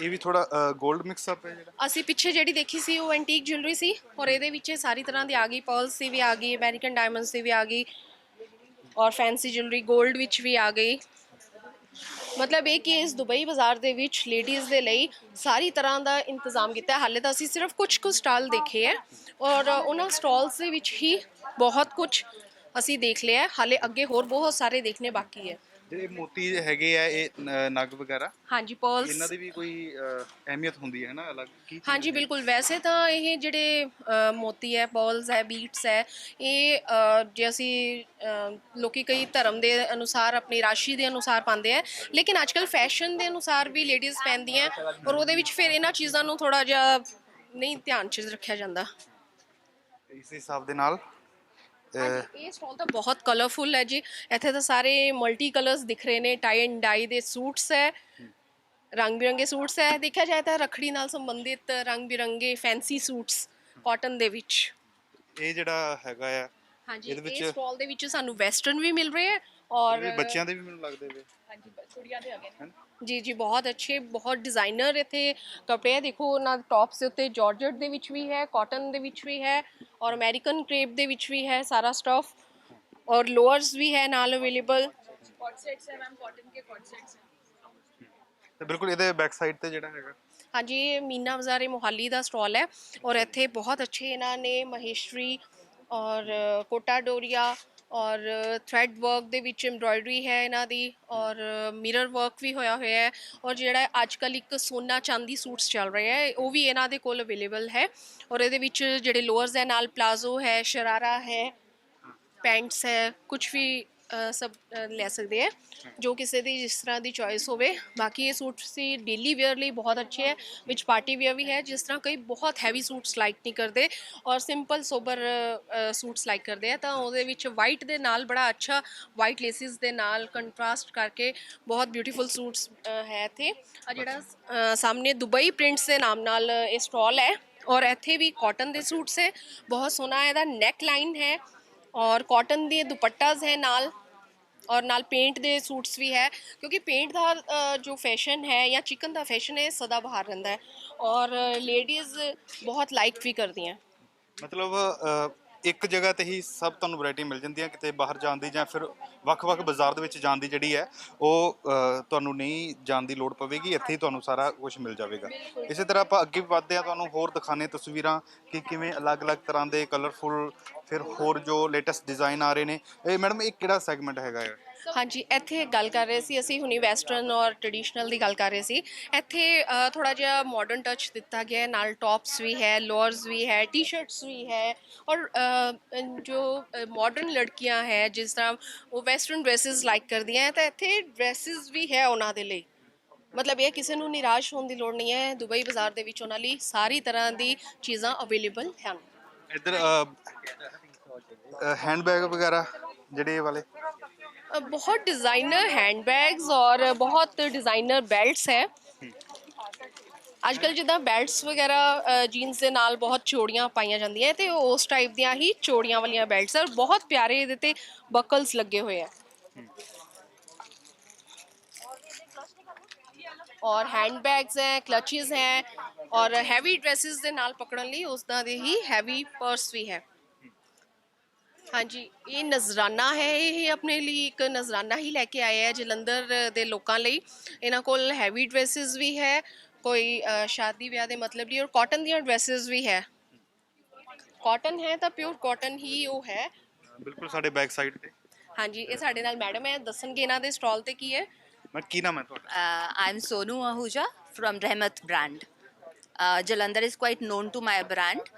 ਇਹ ਵੀ ਥੋੜਾ 골ਡ ਮਿਕਸ ਅਪ ਹੈ ਜਿਹੜਾ ਅਸੀਂ ਪਿੱਛੇ ਜਿਹੜੀ ਦੇਖੀ ਸੀ ਉਹ ਐਂਟੀਕ ਜੁਐਲਰੀ ਸੀ, ਔਰ ਇਹਦੇ ਵਿੱਚ ਸਾਰੀ ਤਰ੍ਹਾਂ ਦੀ ਆ ਗਈ, ਪਰਲਸ ਦੀ ਵੀ ਆ ਗਈ, ਅਮਰੀਕਨ ਡਾਇਮੰਡਸ ਦੀ ਵੀ ਆ ਗਈ, ਔਰ ਫੈਂਸੀ ਜੁਐਲਰੀ 골ਡ ਵਿੱਚ ਵੀ ਆ ਗਈ। ਮਤਲਬ ਇਹ ਕਿ ਇਸ ਦੁਬਈ ਬਾਜ਼ਾਰ ਦੇ ਵਿੱਚ ਲੇਡੀਜ਼ ਦੇ ਲਈ ਸਾਰੀ ਤਰ੍ਹਾਂ ਦਾ ਇੰਤਜ਼ਾਮ ਕੀਤਾ ਹੈ। ਹਾਲੇ ਤਾਂ ਅਸੀਂ ਸਿਰਫ ਕੁਝ ਸਟਾਲ ਦੇਖੇ ਹੈ ਔਰ ਉਹਨਾਂ ਸਟਾਲਸ ਦੇ ਵਿੱਚ ਹੀ ਬਹੁਤ ਕੁਝ ਅਸੀਂ ਦੇਖ ਲਿਆ ਹੈ, ਹਾਲੇ ਅੱਗੇ ਹੋਰ ਬਹੁਤ ਸਾਰੇ ਦੇਖਣੇ ਬਾਕੀ ਹੈ। ਇਹ ਮੋਤੀ ਹੈਗੇ ਆ ਇਹ ਨਗ ਵਗੈਰਾ, ਹਾਂਜੀ ਇਹਨਾਂ ਪਰਲਸ। ਦੀ ਵੀ ਕੋਈ ਅਹਿਮੀਅਤ ਹੁੰਦੀ ਹੈ ਨਾ ਅਲੱਗ ਕੀ ਚੀਜ਼ ਹਾਂਜੀ ਹੈ? ਬਿਲਕੁਲ, ਵੈਸੇ ਤਾਂ ਇਹ ਜਿਹੜੇ ਮੋਤੀ ਹੈ, ਪਰਲਸ ਹੈ, ਬੀਟਸ ਹੈ, ਇਹ ਜੇ ਅਸੀਂ ਲੋਕੀ ਕਈ ਧਰਮ ਦੇ ਅਨੁਸਾਰ ਆਪਣੀ ਰਾਸ਼ੀ ਦੇ ਅਨੁਸਾਰ ਪਾਉਂਦੇ ਆ, ਲੇਕਿਨ ਅੱਜਕੱਲ ਫੈਸ਼ਨ ਦੇ ਅਨੁਸਾਰ ਵੀ ਲੇਡੀਜ਼ ਪਹਿਨਦੀਆਂ, ਔਰ ਉਹਦੇ ਵਿੱਚ ਫਿਰ ਇਹਨਾਂ ਚੀਜ਼ਾਂ ਨੂੰ ਥੋੜਾ ਜਿਹਾ ਨਹੀਂ ਧਿਆਨ 'ਚ ਰੱਖਿਆ ਜਾਂਦਾ। ਇਸ ਹਿਸਾਬ ਦੇ ਨਾਲ ਹਾਂਜੀ ਇਹ ਸਟਾਲ ਤਾਂ ਬਹੁਤ ਕਲਰਫੁਲ ਹੈ ਜੀ। ਇੱਥੇ ਤਾਂ ਸਾਰੇ ਮਲਟੀ ਕਲਰਸ ਦਿਖ ਰਹੇ ਨੇ, ਟਾਈ ਐਂਡ ਡਾਈ ਦੇ ਸੂਟਸ ਹੈ, ਰੰਗ ਬਿਰੰਗੇ ਸੂਟਸ ਹੈ। ਦੇਖਿਆ ਜਾਏ ਤਾਂ ਰੱਖੜੀ ਨਾਲ ਸੰਬੰਧਿਤ ਰੰਗ ਬਿਰੰਗੇ ਫੈਂਸੀ ਸੂਟਸ ਕਾਟਨ ਦੇ ਵਿੱਚ। ਇਹ ਜਿਹੜਾ ਹੈਗਾ ਆ ਹਾਂਜੀ ਇਹਦੇ ਵਿੱਚ ਇਹ ਸਟਾਲ ਦੇ ਵਿੱਚ ਸਾਨੂੰ ਵੈਸਟਰਨ ਵੀ ਮਿਲ ਰਹੇ ਹੈ, ਔਰ ਇਹ ਬੱਚਿਆਂ ਦੇ ਵੀ ਮੈਨੂੰ ਲੱਗਦੇ ਵੇ ਹਾਂਜੀ ਕੁੜੀਆਂ ਦੇ ਹੈਗੇ ਨੇ ਜੀ ਜੀ, ਬਹੁਤ ਅੱਛੇ, ਬਹੁਤ ਡਿਜ਼ਾਈਨਰ ਇੱਥੇ ਕੱਪੜੇ ਆ। ਦੇਖੋ ਉਹਨਾਂ ਦੇ ਟੌਪਸ ਦੇ ਉੱਤੇ ਜਾਰਜਟ ਦੇ ਵਿੱਚ ਵੀ ਹੈ, ਕਾਟਨ ਦੇ ਵਿੱਚ ਵੀ ਹੈ, ਔਰ ਅਮਰੀਕਨ ਕ੍ਰੇਪ ਦੇ ਵਿੱਚ ਵੀ ਹੈ ਸਾਰਾ ਸਟਫ, ਔਰ ਲੋਅਰਸ ਵੀ ਹੈ ਨਾਲ ਅਵੇਲੇਬਲ। कॉट सेट्स है मैम, कॉटन के कॉट सेट्स हैं। ਤੇ ਬਿਲਕੁਲ ਇਹਦੇ ਬੈਕ ਸਾਈਡ ਤੇ ਜਿਹੜਾ ਹੈਗਾ ਹਾਂਜੀ ਇਹ ਮੀਨਾ ਬਾਜ਼ਾਰ ਇਹ ਮੋਹਾਲੀ ਦਾ ਸਟਾਲ ਹੈ, ਔਰ ਇੱਥੇ ਬਹੁਤ ਅੱਛੇ ਇਹਨਾਂ ਨੇ ਮਹੇਸ਼ਰੀ ਔਰ ਕੋਟਾ ਡੋਰੀਆ ਔਰ ਥ੍ਰੈਡ ਵਰਕ ਦੇ ਵਿੱਚ ਐਮਬ੍ਰੋਇਡਰੀ ਹੈ ਇਹਨਾਂ ਦੀ, ਔਰ ਮਿਰਰ ਵਰਕ ਵੀ ਹੋਇਆ ਹੋਇਆ ਹੈ, ਔਰ ਜਿਹੜਾ ਅੱਜ ਕੱਲ੍ਹ ਇੱਕ ਸੋਨਾ ਚਾਂਦੀ ਸੂਟਸ ਚੱਲ ਰਹੇ ਹੈ ਉਹ ਵੀ ਇਹਨਾਂ ਦੇ ਕੋਲ ਅਵੇਲੇਬਲ ਹੈ। ਔਰ ਇਹਦੇ ਵਿੱਚ ਜਿਹੜੇ ਲੋਅਰਸ ਹੈ ਨਾਲ ਪਲਾਜ਼ੋ ਹੈ, ਸ਼ਰਾਰਾ ਹੈ, ਪੈਂਟਸ ਹੈ, ਕੁਝ ਵੀ ਸਭ ਲੈ ਸਕਦੇ ਹੈ, ਜੋ ਕਿਸੇ ਦੀ ਜਿਸ ਤਰ੍ਹਾਂ ਦੀ ਚੋਇਸ ਹੋਵੇ। ਬਾਕੀ ਇਹ ਸੂਟ ਸੀ ਡੇਲੀ ਵੇਅਰ ਲਈ ਬਹੁਤ ਅੱਛੇ ਹੈ, ਵਿੱਚ ਪਾਰਟੀ ਵੇਅਰ ਵੀ ਹੈ, ਜਿਸ ਤਰ੍ਹਾਂ ਕਈ ਬਹੁਤ ਹੈਵੀ ਸੂਟਸ ਲਾਈਕ ਨਹੀਂ ਕਰਦੇ ਔਰ ਸਿੰਪਲ ਸੋਬਰ ਸੂਟਸ ਲਾਈਕ ਕਰਦੇ ਆ, ਤਾਂ ਉਹਦੇ ਵਿੱਚ ਵਾਈਟ ਦੇ ਨਾਲ ਬੜਾ ਅੱਛਾ ਵਾਈਟ ਲੇਸਿਸ ਦੇ ਨਾਲ ਕੰਟਰਾਸਟ ਕਰਕੇ ਬਹੁਤ ਬਿਊਟੀਫੁਲ ਸੂਟਸ ਹੈ ਇੱਥੇ। ਆ ਜਿਹੜਾ ਸਾਹਮਣੇ ਦੁਬਈ ਪ੍ਰਿੰਟਸ ਦੇ ਨਾਮ ਨਾਲ ਇਹ ਸਟਾਲ ਹੈ, ਔਰ ਇੱਥੇ ਵੀ ਕਾਟਨ ਦੇ ਸੂਟਸ ਹੈ, ਬਹੁਤ ਸੋਹਣਾ ਇਹਦਾ ਨੈਕ ਲਾइन है, और कॉटन ਦੇ ਦੁਪੱਟਾਸ ਹੈ ਨਾਲ, ਔਰ ਨਾਲ ਪੇਂਟ ਦੇ ਸੂਟਸ ਵੀ ਹੈ, ਕਿਉਂਕਿ ਪੇਂਟ ਦਾ ਜੋ ਫੈਸ਼ਨ ਹੈ ਜਾਂ ਚਿਕਨ ਦਾ ਫੈਸ਼ਨ ਹੈ ਸਦਾ ਬਾਹਰ ਰਹਿੰਦਾ ਹੈ, ਔਰ ਲੇਡੀਜ਼ ਬਹੁਤ ਲਾਈਕ ਵੀ ਕਰਦੀਆਂ। ਮਤਲਬ ਇੱਕ ਜਗ੍ਹਾ ਤੇ ਹੀ ਸਭ ਤੁਹਾਨੂੰ ਵੈਰਾਈਟੀ ਮਿਲ ਜਾਂਦੀ ਹੈ, ਕਿਤੇ ਬਾਹਰ ਜਾਣ ਦੀ ਜਾਂ ਫਿਰ ਵੱਖ-ਵੱਖ ਬਾਜ਼ਾਰ ਦੇ ਵਿੱਚ ਜਾਣ ਦੀ ਜਿਹੜੀ ਹੈ ਉਹ ਤੁਹਾਨੂੰ ਨਹੀਂ ਜਾਣ ਦੀ ਲੋੜ ਪਵੇਗੀ, ਇੱਥੇ ਹੀ ਤੁਹਾਨੂੰ ਸਾਰਾ ਕੁਝ ਮਿਲ ਜਾਵੇਗਾ। ਇਸੇ ਤਰ੍ਹਾਂ ਆਪਾਂ ਅੱਗੇ ਵੀ ਵਧਦੇ ਹਾਂ, ਤੁਹਾਨੂੰ ਹੋਰ ਦਿਖਾਣੇ ਤਸਵੀਰਾਂ ਕਿ ਕਿਵੇਂ ਅਲੱਗ-ਅਲੱਗ ਤਰ੍ਹਾਂ ਦੇ ਕਲਰਫੁਲ ਫਿਰ ਹੋਰ ਜੋ ਲੇਟੈਸਟ ਡਿਜ਼ਾਈਨ ਆ ਰਹੇ ਨੇ। ਇਹ ਮੈਡਮ ਇਹ ਕਿਹੜਾ ਸੈਗਮੈਂਟ ਹੈਗਾ ਹੈ? ਹਾਂਜੀ ਇੱਥੇ ਗੱਲ ਕਰ ਰਹੇ ਸੀ ਅਸੀਂ ਹੁਣੀ ਵੈਸਟਰਨ ਔਰ ਟ੍ਰੈਡੀਸ਼ਨਲ ਦੀ ਗੱਲ ਕਰ ਰਹੇ ਸੀ। ਇੱਥੇ ਥੋੜਾ ਜਿਹਾ ਮਾਡਰਨ ਟੱਚ ਦਿੱਤਾ ਗਿਆ ਹੈ, ਨਾਲ ਟੌਪਸ ਵੀ ਹੈ, ਲੋਅਰਸ ਵੀ ਹੈ, ਟੀ ਸ਼ਰਟਸ ਵੀ ਹੈ, ਔਰ ਜੋ ਮਾਡਰਨ ਲੜਕੀਆਂ ਹੈ ਜਿਸ ਤਰ੍ਹਾਂ ਉਹ ਵੈਸਟਰਨ ਡਰੈਸਿਸ ਲਾਈਕ ਕਰਦੀਆਂ ਹੈ, ਤਾਂ ਇੱਥੇ ਡਰੈਸਿਸ ਵੀ ਹੈ ਉਹਨਾਂ ਦੇ ਲਈ। ਮਤਲਬ ਇਹ ਕਿਸੇ ਨੂੰ ਨਿਰਾਸ਼ ਹੋਣ ਦੀ ਲੋੜ ਨਹੀਂ ਹੈ, ਦੁਬਈ ਬਾਜ਼ਾਰ ਦੇ ਵਿੱਚ ਉਹਨਾਂ ਲਈ ਸਾਰੀ ਤਰ੍ਹਾਂ ਦੀ ਚੀਜ਼ਾਂ ਅਵੇਲੇਬਲ ਹਨ। ਇੱਧਰ ਹੈਂਡਬੈਗ ਵਗੈਰਾ ਜਿਹੜੇ ਇਹ ਵਾਲੇ बहुत डिज़ाइनर हैंडबैग्स और बहुत डिज़ाइनर बेल्ट्स है। ਅੱਜਕੱਲ ਜਿੱਦਾਂ ਬੈਲਟਸ ਵਗੈਰਾ ਜੀਨਸ ਦੇ ਨਾਲ ਬਹੁਤ ਚੋੜੀਆਂ ਪਾਈਆਂ ਜਾਂਦੀਆਂ ਤੇ ਉਸ ਟਾਈਪ ਦੀਆਂ ਹੀ ਚੋੜੀਆਂ ਵਾਲੀਆਂ ਬੈਲਟਸ ਔਰ ਬਹੁਤ ਪਿਆਰੇ ਇਹਦੇ ਤੇ ਬਕਲਸ ਲੱਗੇ ਹੋਏ ਆ, ਔਰ ਹੈਂਡਬੈਗਸ ਹੈ, ਕਲਚਸ ਹੈ, ਔਰ ਹੈਵੀ ਡਰੈਸਿਸ ਦੇ ਨਾਲ ਪਕੜਨ ਲਈ ਉਸਦਾ ਦੇ ਹੀ ਹੈਵੀ ਪਰਸ ਵੀ ਹੈ। ਹਾਂਜੀ ਇਹ ਨਜ਼ਰਾਨਾ ਹੈ, ਇਹ ਆਪਣੇ ਲਈ ਇੱਕ ਨਜ਼ਰਾਨਾ ਹੀ ਲੈ ਕੇ ਆਏ ਹੈ ਜਲੰਧਰ ਦੇ ਲੋਕਾਂ ਲਈ। ਇਹਨਾਂ ਕੋਲ ਹੈਵੀ ਡਰੈਸਿਸ ਵੀ ਹੈ, ਕੋਈ ਸ਼ਾਦੀ ਵਿਆਹ ਦੇ ਮਤਲਬ ਲਈ, ਔਰ ਕਾਟਨ ਦੀਆਂ ਡਰੈਸਿਸ ਵੀ ਹੈ। ਕਾਟਨ ਹੈ ਤਾਂ ਪਿਓਰ ਕਾਟਨ ਹੀ ਉਹ ਹੈ। ਬਿਲਕੁਲ ਸਾਡੇ ਬੈਕ ਸਾਈਡ ਤੇ ਹਾਂਜੀ ਇਹ ਸਾਡੇ ਨਾਲ ਮੈਡਮ ਹੈ, ਦੱਸਣਗੇ ਇਹਨਾਂ ਦੇ ਸਟਾਲ ਤੇ ਕੀ ਹੈ। ਮੈਂ ਕੀ ਨਾਮ ਹੈ ਤੁਹਾਡਾ? I'm Sonu Ahuja from Rahmat brand. Jalandhar is quite known to my brand,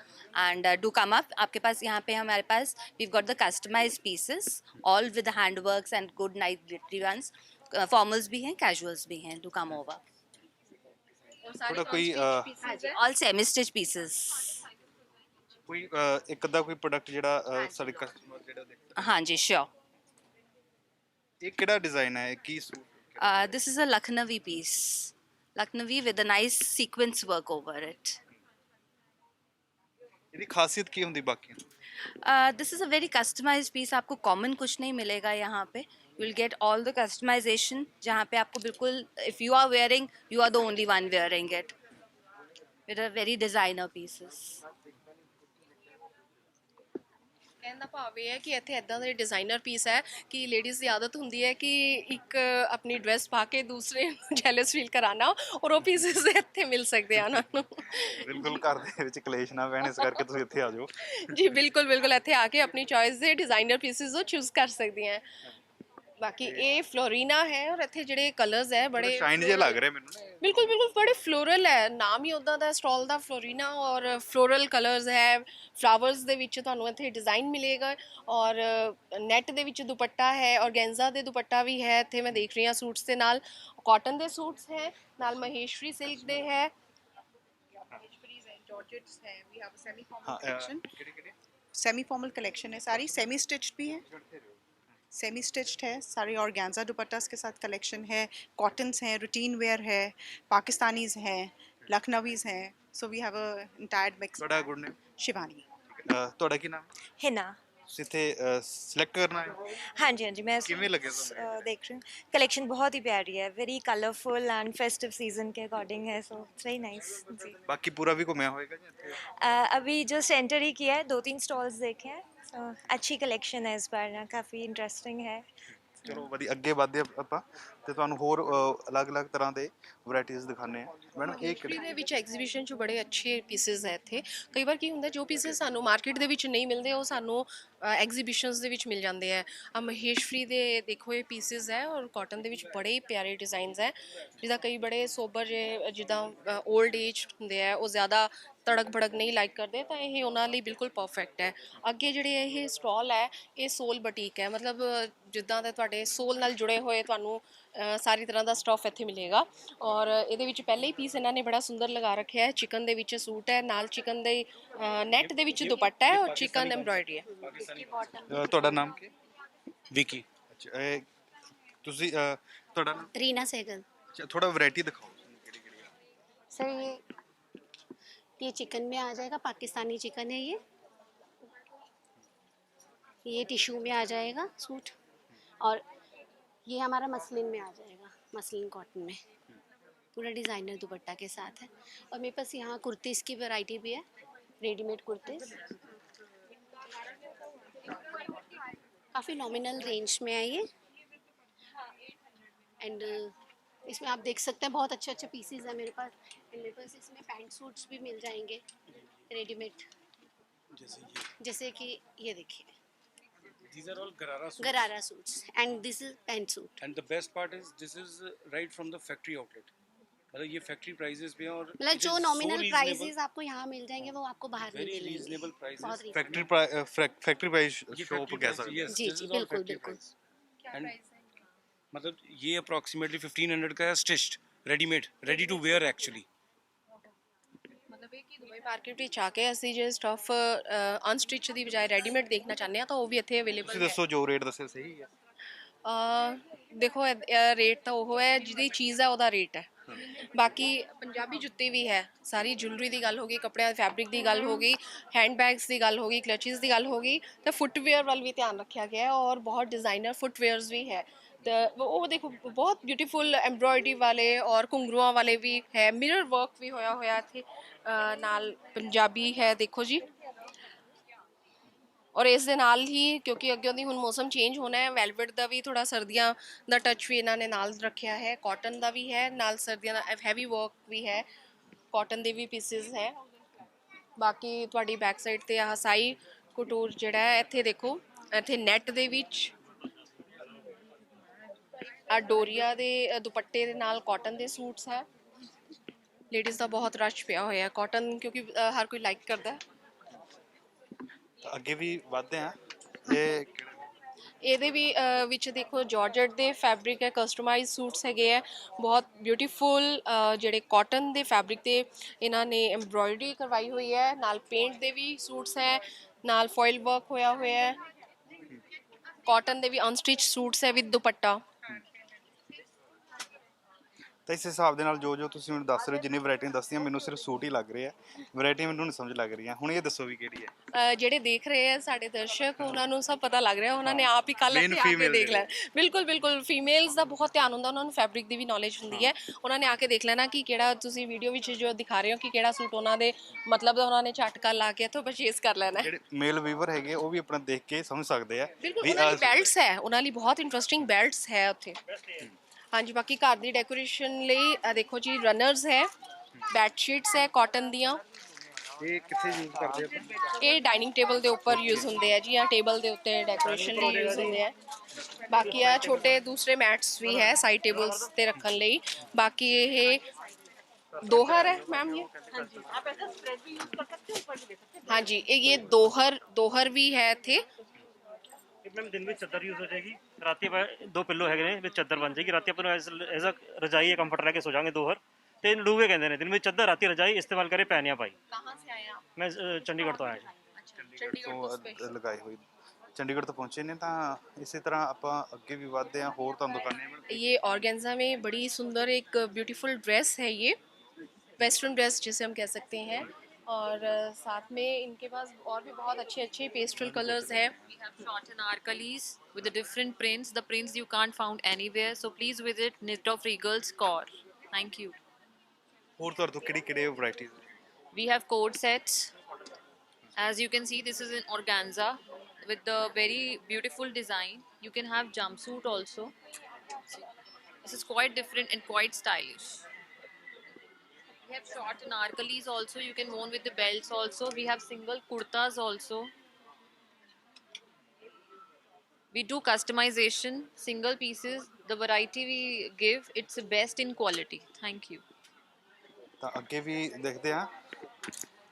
and do come up. आपके पास यहाँ पे हमारे पास we've got the customized pieces, all with the handworks and good nice glittery ones. Formals भी हैं, casuals भी हैं. Do come over. थोड़ा कोई All semi-stitch pieces. ਕੋਈ ਇੱਕ ਅੱਧਾ ਕੋਈ ਪ੍ਰੋਡਕਟ ਜਿਹੜਾ ਸਾਡੇ ਕਸਟਮਰ ਜਿਹੜਾ ਦੇਖਦਾ हाँ जी, sure. ਇਹ ਕਿਹੜਾ ਡਿਜ਼ਾਈਨ ਹੈ, ਕੀ suit? This is a Lucknowi piece. Lucknowi with a nice sequence work over it. ਇਹਦੀ ਖਾਸੀਅਤ ਕੀ ਹੁੰਦੀ ਬਾਕੀਆਂ? This is a very customized piece. आपको common कुछ नहीं मिलेगा यहाँ पे. You'll get all the customization. जहाँ पे आपको बिल्कुल, if you are wearing, you are the only one wearing it. With a very designer pieces. ਕਹਿਣ ਦਾ ਭਾਵ ਇਹ ਹੈ ਕਿ ਇੱਥੇ ਇਦਾਂ ਦੇ ਡਿਜ਼ਾਈਨਰ ਪੀਸ ਹੈ ਕਿ ਲੇਡੀਜ਼ ਦੀ ਆਦਤ ਹੁੰਦੀ ਹੈ ਕਿ ਇੱਕ ਆਪਣੀ ਡਰੈਸ ਪਾ ਕੇ ਦੂਸਰੇ ਨੂੰ ਜੈਲਸ ਫੀਲ ਕਰਾਣਾ, ਔਰ ਉਹ ਪੀਸਿਸ ਇੱਥੇ ਮਿਲ ਸਕਦੇ ਆ ਉਹਨਾਂ ਨੂੰ। ਬਿਲਕੁਲ ਘਰ ਦੇ ਵਿੱਚ ਕਲੇਸ਼ ਨਾ ਪੈਣ, ਇਸ ਕਰਕੇ ਤੁਸੀਂ ਇੱਥੇ ਆ ਜਾਓ। ਜੀ ਬਿਲਕੁਲ ਬਿਲਕੁਲ, ਇੱਥੇ ਆ ਕੇ ਆਪਣੀ ਚੋਇਸ ਦੇ ਡਿਜ਼ਾਈਨਰ ਪੀਸਿਸ ਉਹ ਚੂਜ਼ ਕਰ ਸਕਦੀਆਂ। ਬਾਕੀ ਇਹ ਫਲੋਰੀਨਾ ਹੈ ਔਰ ਇੱਥੇ ਜਿਹੜੇ ਕਲਰਸ ਹੈ ਬੜੇ ਸ਼ਾਈਨ ਜੇ ਲੱਗ ਰਿਹਾ ਮੈਨੂੰ। ਬਿਲਕੁਲ ਬਿਲਕੁਲ ਬੜੇ ਫਲੋਰਲ ਹੈ, ਨਾਮ ਹੀ ਉਦਾਂ ਦਾ ਸਟਾਲ ਦਾ ਫਲੋਰੀਨਾ, ਔਰ ਫਲੋਰਲ ਕਲਰਸ ਹੈ, ਫਲਾਵਰਸ ਦੇ ਵਿੱਚ ਤੁਹਾਨੂੰ ਇੱਥੇ ਡਿਜ਼ਾਈਨ ਮਿਲੇਗਾ, ਔਰ ਨੈਟ ਦੇ ਵਿੱਚ ਦੁਪੱਟਾ ਹੈ, ਔਰਗੈਂਜ਼ਾ ਦੇ ਦੁਪੱਟਾ ਵੀ ਹੈ ਇੱਥੇ ਮੈਂ ਦੇਖ ਰਹੀ ਹਾਂ ਸੂਟਸ ਦੇ ਨਾਲ, ਕਾਟਨ ਦੇ ਸੂਟਸ ਹੈ ਨਾਲ, ਮਹੇਸ਼ਵਰੀ ਸਿਲਕ ਦੇ ਹੈ, महेश्वरीज है, जॉर्जेट्स है, we have a semi formal ਹਾਂ collection. ਕਿਹੜੇ सेमी फॉर्मल कलेक्शन है सारी, सेमी स्टिच्ड भी है, सेमी स्टिच्ड है सारी, ऑर्गेन्जा दुपट्टास के साथ कलेक्शन है, कॉटन्स हैं, रूटीन वेयर है, पाकिस्तानीज हैं, लखनवीज हैं, so we have a entire mix. ਤੁਹਾਡਾ ਗੁੱਡ ਨੇਮ? शिवानी। ਤੁਹਾਡਾ ਕੀ ਨਾਮ? हिना। ਤੁਸੀਂ ਇੱਥੇ ਸਿਲੈਕਟ ਕਰਨਾ ਹੈ, हाँ जी हाँ जी, मैं ਕਿਵੇਂ ਲੱਗਿਆ ਤੁਹਾਨੂੰ? देख रही हूँ, कलेक्शन बहुत ही प्यारी है, very colourful and festive season के अकॉर्डिंग है, सो इट्स वेरी नाइस जी। ਬਾਕੀ ਪੂਰਾ ਵੀ ਘੁੰਮਿਆ ਹੋਏਗਾ ਜੀ ਇੱਥੇ? अभी जस्ट एंटर ही किया है, 2-3 स्टॉल्स देखे हैं, सो अच्छी कलेक्शन है इस बार ना, काफ़ी इंटरेस्टिंग है। ਚਲੋ ਵਧੀਆ, ਅੱਗੇ ਵਧਦੇ ਆਪਾਂ ਤੇ ਤੁਹਾਨੂੰ ਹੋਰ ਅਲੱਗ-ਅਲੱਗ ਤਰ੍ਹਾਂ ਦੇ ਵੈਰਾਈਟੀਜ਼ ਦਿਖਾਣੇ ਆ। ਮੈਡਮ ਇਹ ਮਹੇਸ਼ਵਰੀ ਦੇ ਵਿੱਚ ਐਗਜ਼ੀਬਿਸ਼ਨ 'ਚ ਬੜੇ ਅੱਛੇ ਪੀਸਿਸ ਹੈ ਇੱਥੇ। ਕਈ ਵਾਰ ਕੀ ਹੁੰਦਾ ਜੋ ਪੀਸਿਸ ਸਾਨੂੰ ਮਾਰਕੀਟ ਦੇ ਵਿੱਚ ਨਹੀਂ ਮਿਲਦੇ ਉਹ ਸਾਨੂੰ ਐਗਜ਼ੀਬਿਸ਼ਨਸ ਦੇ ਵਿੱਚ ਮਿਲ ਜਾਂਦੇ ਹੈ। ਆ ਮਹੇਸ਼ਵਰੀ ਦੇ ਦੇਖੋ ਇਹ ਪੀਸਿਸ ਹੈ ਔਰ ਕਾਟਨ ਦੇ ਵਿੱਚ ਬੜੇ ਹੀ ਪਿਆਰੇ ਡਿਜ਼ਾਈਨਸ ਹੈ, ਜਿੱਦਾਂ ਕਈ ਬੜੇ ਸੋਬਰ ਜੇ ਜਿੱਦਾਂ 올ਡ ਏਜ ਹੁੰਦੇ ਆ ਉਹ ਜ਼ਿਆਦਾ ਤੜਕ ਭੜਕ ਨਹੀਂ ਲਾਈਕ ਕਰਦੇ, ਤਾਂ ਇਹ ਉਹਨਾਂ ਲਈ ਬਿਲਕੁਲ ਪਰਫੈਕਟ ਹੈ। ਅੱਗੇ ਜਿਹੜੇ ਇਹ ਸਟਾਲ ਹੈ ਇਹ ਸੋਲ ਬਟੀਕ ਹੈ, ਮਤਲਬ ਜਿੱਦਾਂ ਦਾ ਤੁਹਾਡੇ ਸੋਲ ਨਾਲ ਜੁੜੇ ਹੋਏ ਤੁਹਾਨੂੰ ਸਾਰੀ ਤਰ੍ਹਾਂ ਦਾ ਸਟਫ ਇੱਥੇ ਮਿਲੇਗਾ। ਔਰ ਇਹਦੇ ਵਿੱਚ ਪਹਿਲੇ ਹੀ ਪੀਸ ਇਹਨਾਂ ਨੇ ਬੜਾ ਸੁੰਦਰ ਲਗਾ ਰੱਖਿਆ ਹੈ, ਚਿਕਨ ਦੇ ਵਿੱਚ ਸੂਟ ਹੈ, ਨਾਲ ਚਿਕਨ ਦੇ ਨੈਟ ਦੇ ਵਿੱਚ ਦੁਪੱਟਾ ਹੈ ਔਰ ਚਿਕਨ ਐਮਬ੍ਰੋਇਡਰੀ ਹੈ। ਤੁਹਾਡਾ ਨਾਮ ਕੀ? विकी। ਅੱਛਾ ਇਹ ਤੁਸੀਂ ਤੁਹਾਡਾ ਨਾਮ? रीना सहगल। ਅੱਛਾ ਥੋੜਾ ਵੈਰਾਈਟੀ ਦਿਖਾਓ ਸਾਨੂੰ ਕਿਹੜੀ ਕਿਹੜੀ ਆ। सर ये चिकन में आ जाएगा, पाकिस्तानी चिकन है ये टिश्यू में आ जाएगा सूट, और ये हमारा मसलिन में आ जाएगा, मसलिन कॉटन में पूरा डिज़ाइनर दुपट्टा के साथ है। और मेरे पास यहाँ कुर्तीज़ की वैरायटी भी है, रेडीमेड कुर्तीज़ काफ़ी नॉमिनल रेंज में है ये, एंड इसमें आप देख सकते हैं बहुत अच्छे अच्छे पीसीज है मेरे पास, एंड मेरे पास इसमें पैंट सूट्स भी मिल जाएंगे रेडीमेड, जैसे कि ये देखिए These are all Garara suits. गरारा suits, and this is pant suit. And the best part is this is right from the factory outlet. मतलब ये फैक्ट्री प्राइसेस पे हैं और मतलब it जो is so nominal reasonable, prices आपको यहाँ मिल जाएंगे वो आपको बाहर नहीं very मिलेंगे। reasonable prices. बहुत reasonable। ਫੈਕਟਰੀ ਪ੍ਰਾਈਸ ये ਸ਼ੋਪ factory ਕਹਿ price, ਸਕਦੇ yes, जी, this जी, is all बिल्कुल, factory बिल्कुल। price. And मतलब ये approximately 1500 का है stitched, ready-made, ready to wear actually. ਮਤਲਬ ਇਹ ਕਿ ਦੁਬਈ ਮਾਰਕੀਟ ਵਿੱਚ ਆ ਕੇ ਅਸੀਂ ਜੇ ਸਟਫ ਅਨਸਟਿਚ ਦੀ ਬਜਾਏ ਰੈਡੀਮੇਡ ਦੇਖਣਾ ਚਾਹੁੰਦੇ ਹਾਂ ਤਾਂ ਉਹ ਵੀ ਇੱਥੇ ਤੁਸੀਂ ਅਵੇਲੇਬਲ ਹੈ। ਦੱਸੋ ਜੋ ਰੇਟ ਦੱਸਿਆ ਸਹੀ ਹੈ? ਦੇਖੋ ਰੇਟ ਤਾਂ ਉਹ ਹੈ ਜਿਹਦੀ ਚੀਜ਼ ਹੈ ਉਹਦਾ ਰੇਟ ਹੈ। ਬਾਕੀ ਪੰਜਾਬੀ ਜੁੱਤੀ ਵੀ ਹੈ, ਸਾਰੀ ਜੁਐਲਰੀ ਦੀ ਗੱਲ ਹੋ ਗਈ, ਕੱਪੜਿਆਂ ਦੇ ਫੈਬਰਿਕ ਦੀ ਗੱਲ ਹੋ ਗਈ, ਹੈਂਡ ਬੈਗਸ ਦੀ ਗੱਲ ਹੋ ਗਈ, ਕਲਚਿਸ ਦੀ ਗੱਲ ਹੋ ਗਈ, ਤੇ ਫੁੱਟਵੇਅਰ ਵੱਲ ਵੀ ਧਿਆਨ ਰੱਖਿਆ ਗਿਆ ਹੈ ਔਰ ਬਹੁਤ ਡਿਜ਼ਾਈਨਰ ਫੁੱਟਵੇਅਰਸ ਵੀ ਹੈ। ਤਾਂ ਉਹ ਦੇਖੋ ਬਹੁਤ ਬਿਊਟੀਫੁਲ ਐਮਬ੍ਰੋਇਡਰੀ ਵਾਲੇ ਔਰ ਘੁੰਗਰੂਆਂ ਵਾਲੇ ਵੀ ਹੈ, ਮਿਰਰ ਵਰਕ ਵੀ ਹੋਇਆ ਇੱਥੇ ਨਾਲ ਪੰਜਾਬੀ ਹੈ ਦੇਖੋ ਜੀ। ਔਰ ਇਸ ਦੇ ਨਾਲ ਹੀ ਕਿਉਂਕਿ ਅੱਗੇ ਦੀ ਹੁਣ ਮੌਸਮ ਚੇਂਜ ਹੋਣਾ ਹੈ, ਵੈਲਵਟ ਦਾ ਵੀ ਥੋੜਾ ਸਰਦੀਆਂ ਦਾ ਟੱਚ ਵੀ ਇਹਨਾਂ ਨੇ ਨਾਲ ਰੱਖਿਆ ਹੈ, ਕਾਟਨ ਦਾ ਵੀ ਹੈ, ਨਾਲ ਸਰਦੀਆਂ ਦਾ ਹੈਵੀ ਵਰਕ ਵੀ ਹੈ, ਕਾਟਨ ਦੇ ਵੀ ਪੀਸਿਸ ਹੈ। ਬਾਕੀ ਤੁਹਾਡੀ ਬੈਕ ਸਾਈਡ ਤੇ ਆਹ ਸਾਈ ਕੁਟੂਰ ਜਿਹੜਾ ਹੈ ਇੱਥੇ ਦੇਖੋ, ਇੱਥੇ ਨੈਟ ਦੇ ਵਿੱਚ ਆ ਡੋਰੀਆ ਦੇ ਦੁਪੱਟੇ ਦੇ ਨਾਲ ਕਾਟਨ ਦੇ ਸੂਟਸ ਹੈ। ਲੇਡੀਜ਼ ਦਾ ਬਹੁਤ ਰਸ਼ ਪਿਆ ਹੋਇਆ ਕਾਟਨ, ਕਿਉਂਕਿ ਹਰ ਕੋਈ ਲਾਈਕ ਕਰਦਾ ਹੈ। ਅੱਗੇ ਵੀ ਵਧਦੇ ਆ। ਇਹ ਇਹਦੇ ਵੀ ਵਿੱਚ ਦੇਖੋ ਜਾਰਜਟ ਦੇ ਫੈਬਰਿਕ ਹੈ, ਕਸਟਮਾਈਜ਼ ਸੂਟਸ ਹੈਗੇ ਹੈ, ਬਹੁਤ ਬਿਊਟੀਫੁਲ ਜਿਹੜੇ ਕਾਟਨ ਦੇ ਫੈਬਰਿਕ ਤੇ ਇਹਨਾਂ ਨੇ ਐਮਬ੍ਰੋਇਡਰੀ ਕਰਵਾਈ ਹੋਈ ਹੈ, ਨਾਲ ਪੇਂਟ ਦੇ ਵੀ ਸੂਟਸ ਹੈ, ਨਾਲ ਫੋਇਲ ਵਰਕ ਹੋਇਆ ਹੈ, ਕਾਟਨ ਦੇ ਵੀ ਅਨਸਟਿਚ ਸੂਟਸ ਹੈ ਵਿਦ ਦੁਪੱਟਾ। ਤਾਂ ਇਸ ਹਿਸਾਬ ਦੇ ਨਾਲ ਜੋ ਤੁਸੀਂ ਮੈਨੂੰ ਦੱਸ ਰਹੇ ਹੋ, ਜਿੰਨੀ ਵੈਰਾਈਟੀਆਂ ਦੱਸਦੀਆਂ ਮੈਨੂੰ ਸਿਰਫ ਸੂਟ ਹੀ ਲੱਗ ਰਹੇ ਆ, ਵੈਰਾਈਟੀ ਮੈਨੂੰ ਨਹੀਂ ਸਮਝ ਲੱਗ ਰਹੀਆਂ। ਹੁਣ ਇਹ ਦੱਸੋ ਵੀ ਕਿਹੜੀ ਹੈ? ਜਿਹੜੇ ਦੇਖ ਰਹੇ ਆ ਸਾਡੇ ਦਰਸ਼ਕ ਉਹਨਾਂ ਨੂੰ ਸਭ ਪਤਾ ਲੱਗ ਰਿਹਾ, ਉਹਨਾਂ ਨੇ ਆਪ ਹੀ ਕੱਲ੍ਹ Main ਇੱਥੇ ਆ ਕੇ female ਦੇਖ ਲੈਣਾ। ਬਿਲਕੁਲ ਬਿਲਕੁਲ, ਫੀਮੇਲਸ ਦਾ ਬਹੁਤ ਧਿਆਨ ਹੁੰਦਾ, ਉਹਨਾਂ ਨੂੰ ਫੈਬਰਿਕ ਦੀ ਵੀ ਨੌਲੇਜ ਹੁੰਦੀ ਹੈ, ਉਹਨਾਂ ਨੇ ਆ ਕੇ ਦੇਖ ਲੈਣਾ ਕਿ ਕਿਹੜਾ ਤੁਸੀਂ ਵੀਡੀਓ ਵਿੱਚ ਜੋ ਦਿਖਾ ਰਹੇ ਹੋ ਕਿ ਕਿਹੜਾ ਸੂਟ ਉਹਨਾਂ ਦੇ ਮਤਲਬ ਦਾ, ਉਹਨਾਂ ਨੇ ਝਟਕਾ ਲਾ ਕੇ ਇੱਥੋਂ ਪਰਚੇਸ ਕਰ ਲੈਣਾ ਹੈ। ਜਿਹੜੇ ਮੇਲ ਵੀਵਰ ਹੈਗੇ ਉਹ ਵੀ ਆਪਣਾ ਦੇਖ ਕੇ ਸਮਝ ਸਕਦੇ ਆ ਬਿਲਕੁਲ, ਉਹਨਾਂ ਦੀ ਬੈਲਟਸ ਹੈ, ਉਹਨਾਂ ਲਈ ਬਹੁਤ ਇੰਟਰਸਟਿੰਗ ਬੈਲਟਸ ਹੈ ਉੱਥੇ। ਹਾਂਜੀ, ਬਾਕੀ ਘਰ ਦੀ ਡੈਕੋਰੇਸ਼ਨ ਲਈ ਦੇਖੋ ਜੀ ਰਨਰਸ ਹੈ, ਬੈੱਡ ਸ਼ੀਟਸ ਹੈ ਕਾਟਨ ਦੀਆਂ, ਇਹ ਕਿੱਥੇ ਯੂਜ਼ ਕਰਦੇ ਆਪਾਂ? ਇਹ ਡਾਈਨਿੰਗ ਟੇਬਲ ਦੇ ਉੱਪਰ ਯੂਜ਼ ਹੁੰਦੇ ਆ ਜੀ, ਆ ਟੇਬਲ ਦੇ ਉੱਤੇ ਡੈਕੋਰੇਸ਼ਨ ਲਈ ਯੂਜ਼ ਹੁੰਦੇ ਆ। ਬਾਕੀ ਆ ਛੋਟੇ ਦੂਸਰੇ ਮੈਟਸ ਵੀ ਹੈ ਸਾਈਡ ਟੇਬल्स ਤੇ ਰੱਖਣ ਲਈ। ਬਾਕੀ ਇਹ दोहर है मैम ये, आप ऐसा स्प्रेड भी यूज कर सकते हो, ऊपर भी दे सकते हैं। हाँ जी, ये दोहर भी है थे। मैम दिन में चादर यूज हो जाएगी, राती दो पिल्लो है ने चादर बन जाएगी, राती अपन एज अ रजाई या कंफर्ट लेके सो जाएंगे दोहर। ते डूबे कहते हैं दिन में चादर, राती रजाई इस्तेमाल करे पहनिया पाई। कहाँ से आए आप? मैं चंडीगढ़ तो आया जी। चंडीगढ़ ਤੋਂ ਲਗਾਏ ਹੋਏ ਚੰਡੀਗੜ੍ਹ ਤੋਂ ਪਹੁੰਚੇ ਨੇ। ਤਾਂ ਇਸੇ ਤਰ੍ਹਾਂ ਆਪਾਂ ਅੱਗੇ ਵੀ ਵਧਦੇ ਹਾਂ, ਹੋਰ ਤੁਹਾਨੂੰ ਦਿਖਾਉਂਦੇ ये ऑर्गेन्जा में बड़ी सुंदर एक ब्यूटीफुल ड्रेस है, ये वेस्टर्न ड्रेस जिसे हम कह सकते हैं। और साथ में इनके पास और भी बहुत अच्छे अच्छे पेस्टल कलर्स हैं। We have short anarkalis with the different prints. The prints you can't found anywhere. So please visit Knit of Regal's core. Thank you. ਹੋਰ ਤੁਹਾਡੇ ਤੋਂ ਕਿਹੜੀ varieties? We have coat sets. As you can see, this is in organza with the very beautiful design. You can have jumpsuit also. This is quite different and quite stylish. We have short anarkalis also. You can worn with the belts also. We have single kurtas also. We do customization, single pieces. The variety we give, it's the best in quality. Thank you. ਤਾਂ ਅੱਗੇ ਵੀ ਦੇਖਦੇ ਹਾਂ।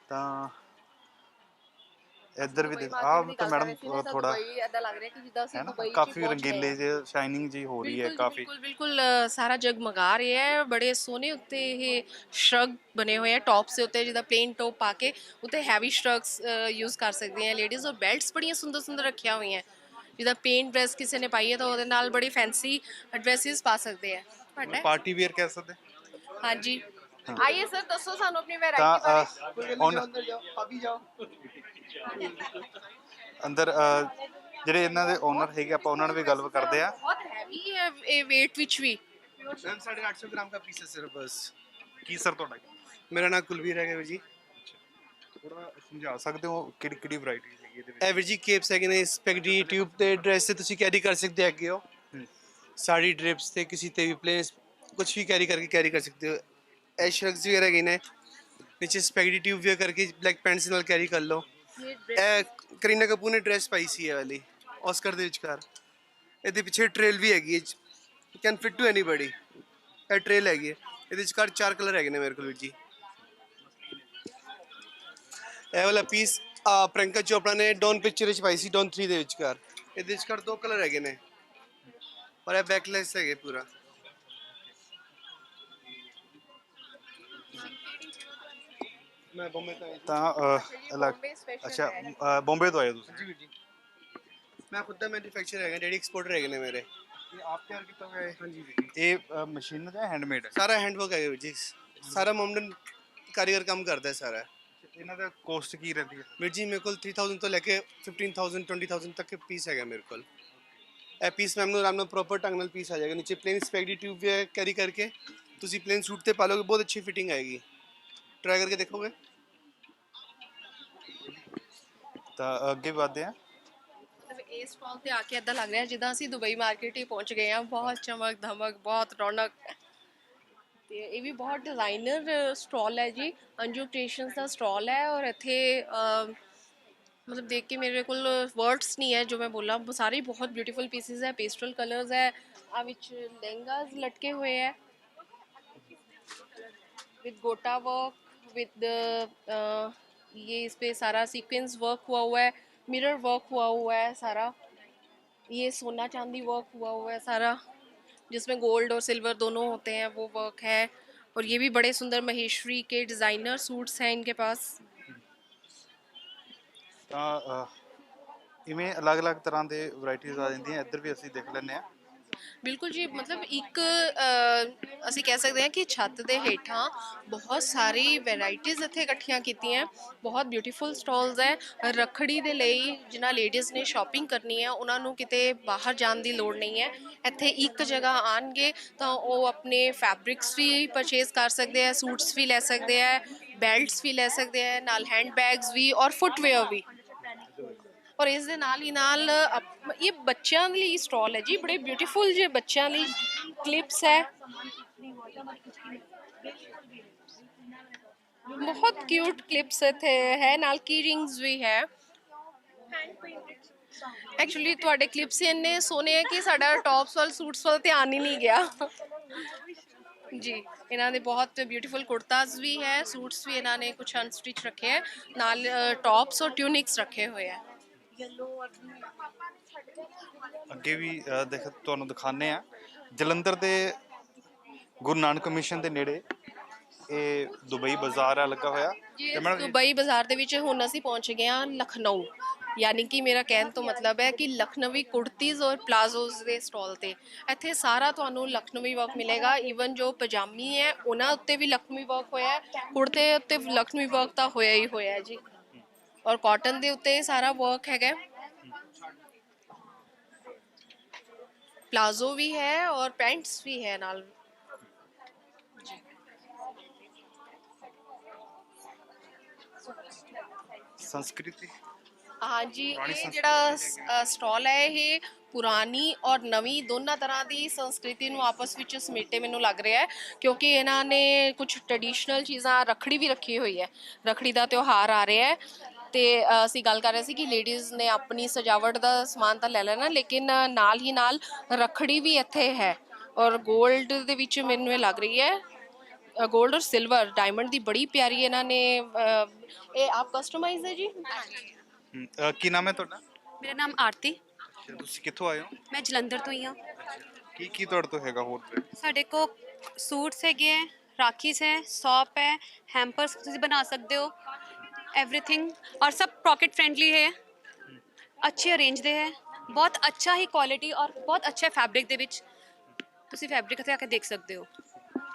ਤਾਂ ਇੱਧਰ ਵੀ ਦੇਖ, ਆਹ ਤਾਂ madam ਥੋੜਾ ऐसा लग रहा है कि जिदा ਹੈ ਨਾ ਕਾਫੀ ਰੰਗੀਲੇ ਜਿਹੇ ਸ਼ਾਈਨਿੰਗ ਜੀ ਹੋ ਰਹੀ ਹੈ ਕਾਫੀ। ਬਿਲਕੁਲ ਬਿਲਕੁਲ ਸਾਰਾ ਜਗਮਗਾ ਰਿਹਾ ਹੈ। ਬੜੇ ਸੋਹਣੇ ਉੱਤੇ ਇਹ ਸ਼ਰਗ ਬਣੇ ਹੋਏ ਆ, ਟੌਪਸ ਦੇ ਉੱਤੇ ਜਿਹਦਾ ਪਲੇਨ ਟੌਪ ਪਾ ਕੇ ਉੱਤੇ ਹੈਵੀ ਸ਼ਰਗਸ ਯੂਜ਼ ਕਰ ਸਕਦੇ ਆ ਲੇਡੀਜ਼। ਔਰ ਬੈਲਟਸ ਬੜੀਆਂ ਸੁੰਦਰ ਸੁੰਦਰ ਰੱਖੀਆਂ ਹੋਈਆਂ, ਜਿਹਦਾ ਪੇਂਟ ਡਰੈਸ ਕਿਸੇ ਨੇ ਪਾਈ ਹੈ ਤਾਂ ਉਹਦੇ ਨਾਲ ਬੜੀ ਫੈਂਸੀ ਡਰੈਸਿਸ ਪਾ ਸਕਦੇ ਆ। ਪਾਰਟੀ ਵੇਅਰ ਕਹਿ ਸਕਦੇ। ਹਾਂਜੀ, ਆइए सर, दसो सानू अपनी ਤਾਂ वैरायटी ਅੰਦਰ ਜਿਹੜੇ ਇਹਨਾਂ ਦੇ ਓਨਰ ਹੈਗੇ, ਆਪਾਂ ਉਹਨਾਂ ਨਾਲ ਵੀ ਗੱਲ ਕਰਦੇ ਆ। बहुत हैवी है ये वेट विच भी। मैम 850 ग्राम का पीस है सिर्फ बस। ਕੀ ਸਰ ਤੁਹਾਡਾ? मेरा नाम कुलवीर है ਵੀਰ ਜੀ। ਥੋੜਾ ਸਮਝਾ ਸਕਦੇ ਹੋ ਕਿਹੜੀ ਵੈਰਾਈਟੀ ਹੈਗੀ ਇਹਦੇ ਵਿੱਚ? ਇਹ ਵੀਰ ਜੀ ਕੇਪਸ ਹੈਗੇ ਨੇ, ਸਪੈਗੇਟੀ ਟਿਊਬ ਤੇ ਡਰੈਸ ਤੇ ਤੁਸੀਂ ਕੈਰੀ ਕਰ ਸਕਦੇ ਹੈਗੇ ਹੋ। ਸਾੜੀ ਡ੍ਰਿਪਸ ਤੇ ਕਿਸੇ ਤੇ ਵੀ ਪਲੇਨ ਕੁਝ ਵੀ ਕੈਰੀ ਕਰ ਸਕਦੇ ਹੋ। ਇਹ ਸ਼ਰਗਸ ਵਗੈरह ਹੈਗੇ ਨੇ, ਨੀਚੇ ਸਪੈਗੇਟੀ ਟਿਊਬ ਵੇਅਰ ਕਰਕੇ ਬਲੈਕ ਪੈਂਟਸ ਨਾਲ ਕੈਰੀ ਕਰ ਲਓ। ਇਹ ਕਰੀਨਾ ਕਪੂਰ ਨੇ ਡਰੈਸ ਪਾਈ ਸੀ ਇਹ ਵਾਲੀ ਆਸਕਰ ਦੇ ਵਿਚਕਾਰ। ਇਹਦੇ ਪਿੱਛੇ ਟ੍ਰੇਲ ਵੀ ਹੈਗੀ ਹੈ, ਕੈਨ ਫਿਟ ਟੂ ਐਨੀਬਾਡੀ। ਇਹ ਟ੍ਰੇਲ ਹੈਗੀ ਹੈ, ਇਹਦੇ ਵਿਚਕਾਰ 4 ਕਲਰ ਹੈਗੇ ਨੇ ਮੇਰੇ ਕੋਲ ਵੀਰ ਜੀ। ਇਹ ਵਾਲਾ ਪੀਸ ਪ੍ਰਿਯੰਕਾ ਚੋਪੜਾ ਨੇ ਡੌਨ ਪਿਕਚਰ ਵਿੱਚ ਪਾਈ ਸੀ, ਡੌਨ 3 ਦੇ ਵਿਚਕਾਰ। ਇਹਦੇ ਵਿਚਕਾਰ 2 ਕਲਰ ਹੈਗੇ ਨੇ, ਔਰ ਇਹ ਬੈਕਲੈਸ ਹੈਗੇ ਪੂਰਾ। ਮੈਂ ਬੰਬੇ ਤੋਂ ਆਇਆ ਤਾਂ ਅੱਛਾ, ਬੰਬੇ ਤੋਂ ਆਏ ਹੋ ਤੁਸੀਂ? ਜੀ ਵੀਰ ਜੀ, ਮੈਂ ਖੁਦ ਦਾ ਮੈਨੂਫੈਕਚਰ ਹੈਗਾ, ਡੈਡੀ ਐਕਸਪੋਰਟਰ ਹੈਗੇ ਨੇ ਮੇਰੇ। ਇਹ ਆਪ ਤਿਆਰ ਕੀਤਾ ਹੋਇਆ ਹੈ? ਹਾਂਜੀ ਵੀਰ ਜੀ, ਇਹ ਮਸ਼ੀਨ ਦਾ ਹੈਂਡਮੇਡ ਹੈ? ਸਾਰਾ ਹੈਂਡਵਰਕ ਹੈਗਾ ਵੀਰ ਜੀ, ਸਾਰਾ ਮਮਡਨ ਕਾਰੀਗਰ ਕੰਮ ਕਰਦਾ ਹੈ ਸਾਰਾ। ਇਹਨਾਂ ਦਾ ਕੋਸਟ ਕੀ ਰਹਿੰਦੀ ਹੈ? ਵੀਰ ਜੀ ਮੇਰੇ ਕੋਲ 3000 ਤੋਂ ਲੈ ਕੇ 15000 20000 ਤੱਕ ਪੀਸ ਹੈਗਾ ਮੇਰੇ ਕੋਲ। ਇਹ ਪੀਸ ਮੈਮ ਨੂੰ ਆਰਾਮ ਨਾਲ ਪ੍ਰੋਪਰ ਢੰਗ ਨਾਲ ਪੀਸ ਆ ਜਾਏਗਾ। ਨੀਚੇ ਪਲੇਨ ਸਪੈਗੇਟੀ ਟਿਊਬ ਵੀ ਕੈਰੀ ਕਰਕੇ ਤੁਸੀਂ ਪਲੇਨ ਸੂਟ ਤੇ ਪਾ ਲੋਗੇ, ਬਹੁਤ ਅੱਛੀ ਫਿਟਿੰਗ ਆਏਗੀ। ट्राई करके देखोगे। ਤਾਂ ਅੱਗੇ ਵਧਦੇ ਆ। ਇਹ ਸਟਾਲ ਤੇ ਆ ਕੇ ਇਦਾਂ ਲੱਗ ਰਿਹਾ ਜਿੱਦਾਂ ਅਸੀਂ ਦੁਬਈ ਮਾਰਕੀਟ ਹੀ ਪਹੁੰਚ ਗਏ ਆ। ਬਹੁਤ ਚਮਕ ਧਮਕ, ਬਹੁਤ ਰੌਣਕ। ਤੇ ਇਹ ਵੀ ਬਹੁਤ ਡਿਜ਼ਾਈਨਰ ਸਟਾਲ ਹੈ ਜੀ, ਅੰਜੂ ਕ੍ਰੀਏਸ਼ਨਸ ਦਾ ਸਟਾਲ ਹੈ। ਔਰ ਇੱਥੇ मतलब देख के मेरे को वर्ड्स नहीं है जो मैं बोला। सारे बहुत ब्यूटीफुल पीसेस है, पेस्टल कलर्स है, विच लहंगास लटके हुए हैं विद गोटा वर्क, विद ये इस पे सारा सीक्वेंस वर्क हुआ है, मिरर वर्क हुआ है सारा, ये सोना चांदी वर्क हुआ है सारा, जिसमें गोल्ड और सिल्वर दोनों होते हैं, वो वर्क है। और ये भी बड़े सुंदर महेश्वरी के डिज़ाइनर सूट्स हैं इनके पास। ਤਾਂ ਇਵੇਂ ਅਲੱਗ-ਅਲੱਗ ਤਰ੍ਹਾਂ ਦੇ ਵੈਰਾਈਟੀਜ਼ ਆ ਜਾਂਦੀਆਂ। ਇੱਧਰ ਵੀ ਅਸੀਂ ਦੇਖ ਲੈਂਦੇ ਆ। ਬਿਲਕੁਲ ਜੀ, ਮਤਲਬ ਇੱਕ ਅਸੀਂ ਕਹਿ ਸਕਦੇ ਹਾਂ ਕਿ ਛੱਤ ਦੇ ਹੇਠਾਂ ਬਹੁਤ ਸਾਰੀ ਵੈਰਾਈਟੀਜ਼ ਇੱਥੇ ਇਕੱਠੀਆਂ ਕੀਤੀਆਂ। ਬਹੁਤ ਬਿਊਟੀਫੁਲ ਸਟਾਲਸ ਹੈ ਰੱਖੜੀ ਦੇ ਲਈ। ਜਿਨ੍ਹਾਂ ਲੇਡੀਜ਼ ਨੇ ਸ਼ਾਪਿੰਗ ਕਰਨੀ ਹੈ ਉਹਨਾਂ ਨੂੰ ਕਿਤੇ ਬਾਹਰ ਜਾਣ ਦੀ ਲੋੜ ਨਹੀਂ ਹੈ। ਇੱਥੇ ਇੱਕ ਜਗ੍ਹਾ ਆਣਗੇ ਤਾਂ ਉਹ ਆਪਣੇ ਫੈਬਰਿਕਸ ਵੀ ਪਰਚੇਜ਼ ਕਰ ਸਕਦੇ ਆ, ਸੂਟਸ ਵੀ ਲੈ ਸਕਦੇ ਆ, ਬੈਲਟਸ ਵੀ ਲੈ ਸਕਦੇ ਆ, ਨਾਲ ਹੈਂਡ ਬੈਗਸ ਵੀ ਔਰ ਫੁੱਟਵੇਅਰ ਵੀ। ਔਰ ਇਸ ਦੇ ਨਾਲ ਹੀ ਨਾਲ ਇਹ ਬੱਚਿਆਂ ਲਈ ਸਟਾਲ ਹੈ ਜੀ, ਬੜੇ ਬਿਊਟੀਫੁਲ ਜਿਹੇ ਬੱਚਿਆਂ ਲਈ ਕਲਿਪਸ ਹੈ। ਬਹੁਤ ਕਿਊਟ ਕਲਿਪਸ ਇੱਥੇ ਹੈ, ਨਾਲ ਕੀ ਰਿੰਗਸ ਵੀ ਹੈ। ਐਕਚੁਅਲੀ ਤੁਹਾਡੇ ਕਲਿਪਸ ਹੀ ਇੰਨੇ ਸੋਹਣੇ ਹੈ ਕਿ ਸਾਡਾ ਟੌਪਸ ਵੱਲ ਸੂਟਸ ਵੱਲ ਧਿਆਨ ਹੀ ਨਹੀਂ ਗਿਆ। ਜੀ, ਇਹਨਾਂ ਦੇ ਬਹੁਤ ਬਿਊਟੀਫੁਲ ਕੁੜਤਾਸ ਵੀ ਹੈ, ਸੂਟਸ ਵੀ ਇਹਨਾਂ ਨੇ ਕੁਝ ਅਨਸਟਿਚ ਰੱਖੇ ਹੈ, ਨਾਲ ਟੌਪਸ ਔਰ ਟਿਊਨਿਕਸ ਰੱਖੇ ਹੋਏ ਹੈ। ਅੱਗੇ ਵੀ ਤੁਹਾਨੂੰ ਦਿਖਾਣੇ ਆ ਜਲੰਧਰ ਦੇ ਗੁਰੂ ਨਾਨਕ ਮਿਸ਼ਨ ਦੇ ਨੇੜੇ ਇਹ ਦੁਬਈ ਬਾਜ਼ਾਰ ਆ ਲੱਗਾ ਹੋਇਆ। ਜੀ, ਤੇ ਮੈਡਮ ਦੁਬਈ ਬਾਜ਼ਾਰ ਦੇ ਵਿੱਚ ਹੁਣ ਅਸੀਂ ਪਹੁੰਚ ਗਏ ਹਾਂ ਲਖਨਊ, ਯਾਨੀ ਕਿ ਮੇਰਾ ਕਹਿਣ ਤੋਂ ਮਤਲਬ ਹੈ ਕਿ ਲਖਨਵੀ ਕੁੜਤੀਜ਼ ਔਰ ਪਲਾਜ਼ੋਜ਼ ਦੇ ਸਟਾਲ ਤੇ ਇੱਥੇ ਸਾਰਾ ਤੁਹਾਨੂੰ ਲਖਨਵੀ ਵਰਕ ਮਿਲੇਗਾ। ਈਵਨ ਜੋ ਪਜਾਮੀ ਹੈ ਉਹਨਾਂ ਉੱਤੇ ਵੀ ਲਖਨਵੀ ਵਰਕ ਹੋਇਆ ਹੈ, ਕੁੜਤੇ ਉੱਤੇ ਲਖਨਵੀ ਵਰਕ ਤਾਂ ਹੋਇਆ ਹੀ ਹੋਇਆ ਹੈ ਜੀ, ਔਰ ਕਾਟਨ ਦੇ ਉੱਤੇ ਸਾਰਾ ਵਰਕ ਹੈਗਾ। प्लाजो भी है और पैंट्स भी है नाल। ਸੰਸਕ੍ਰਿਤੀ हाँ जी, ये ਜਿਹੜਾ ਸਟਾਲ ਹੈ ਇਹ ਪੁਰਾਣੀ ਔਰ ਨਵੀਂ ਦੋਨਾਂ ਤਰ੍ਹਾਂ ਦੀ ਸੰਸਕ੍ਰਿਤੀ ਨੂੰ ਆਪਸ ਵਿੱਚ ਸਮੇਟੇ ਮੈਨੂੰ ਲੱਗ ਰਿਹਾ ਹੈ, ਕਿਉਂਕਿ ਇਹਨਾਂ ਨੇ ਕੁਝ ਟ੍ਰੈਡੀਸ਼ਨਲ ਚੀਜ਼ਾਂ, ਰੱਖੜੀ ਵੀ ਰੱਖੀ ਹੋਈ ਹੈ, ਰੱਖੜੀ ਦਾ ਤਿਉਹਾਰ ਆ ਰਿਹਾ ਹੈ ਤੇ ਅਸੀਂ ਗੱਲ ਕਰ ਰਹੇ ਸੀ ਕਿ ਲੇਡੀਜ਼ ਨੇ ਆਪਣੀ ਸਜਾਵਟ ਦਾ ਸਮਾਨ ਤਾਂ ਲੈ ਲੈਣਾ, ਲੇਕਿਨ ਨਾਲ ਹੀ ਨਾਲ ਰੱਖੜੀ ਵੀ ਇੱਥੇ ਹੈ ਔਰ 골ਡ ਦੇ ਵਿੱਚ ਮੈਨੂੰ ਇਹ ਲੱਗ ਰਹੀ ਹੈ, 골ਡ ਔਰ ਸਿਲਵਰ ਡਾਇਮੰਡ ਦੀ ਬੜੀ ਪਿਆਰੀ ਇਹਨਾਂ ਨੇ ਇਹ ਆਪ ਕਸਟਮਾਈਜ਼ ਹੈ ਜੀ। ਕੀ ਨਾਮ ਹੈ ਤੁਹਾਡਾ? ਮੇਰਾ ਨਾਮ ਆਰਤੀ, ਤੁਸੀਂ ਕਿੱਥੋਂ ਆਏ ਹੋ? ਮੈਂ ਜਲੰਧਰ ਤੋਂ ਹੀ ਹਾਂ। ਕੀ ਕੀ ਤੁਹਾਡੇ ਤੋਂ ਹੈਗਾ ਹੋਰ? ਸਾਡੇ ਕੋ ਸੂਟਸ ਹੈਗੇ ਹੈ, ਰਾਖੀਸ ਹੈ, ਸੌਪ ਹੈ, ਹੈਂਪਰਸ ਤੁਸੀਂ ਬਣਾ ਸਕਦੇ ਹੋ, एवरीथिंग, और सब पॉकेट फ्रेंडली है, अच्छे अरेंज दे है, बहुत अच्छा ही क्वालिटी और बहुत अच्छे फैब्रिक ਦੇ ਵਿੱਚ ਤੁਸੀਂ ਫੈਬਰਿਕ ਤੇ ਆ ਕੇ ਦੇਖ ਸਕਦੇ ਹੋ।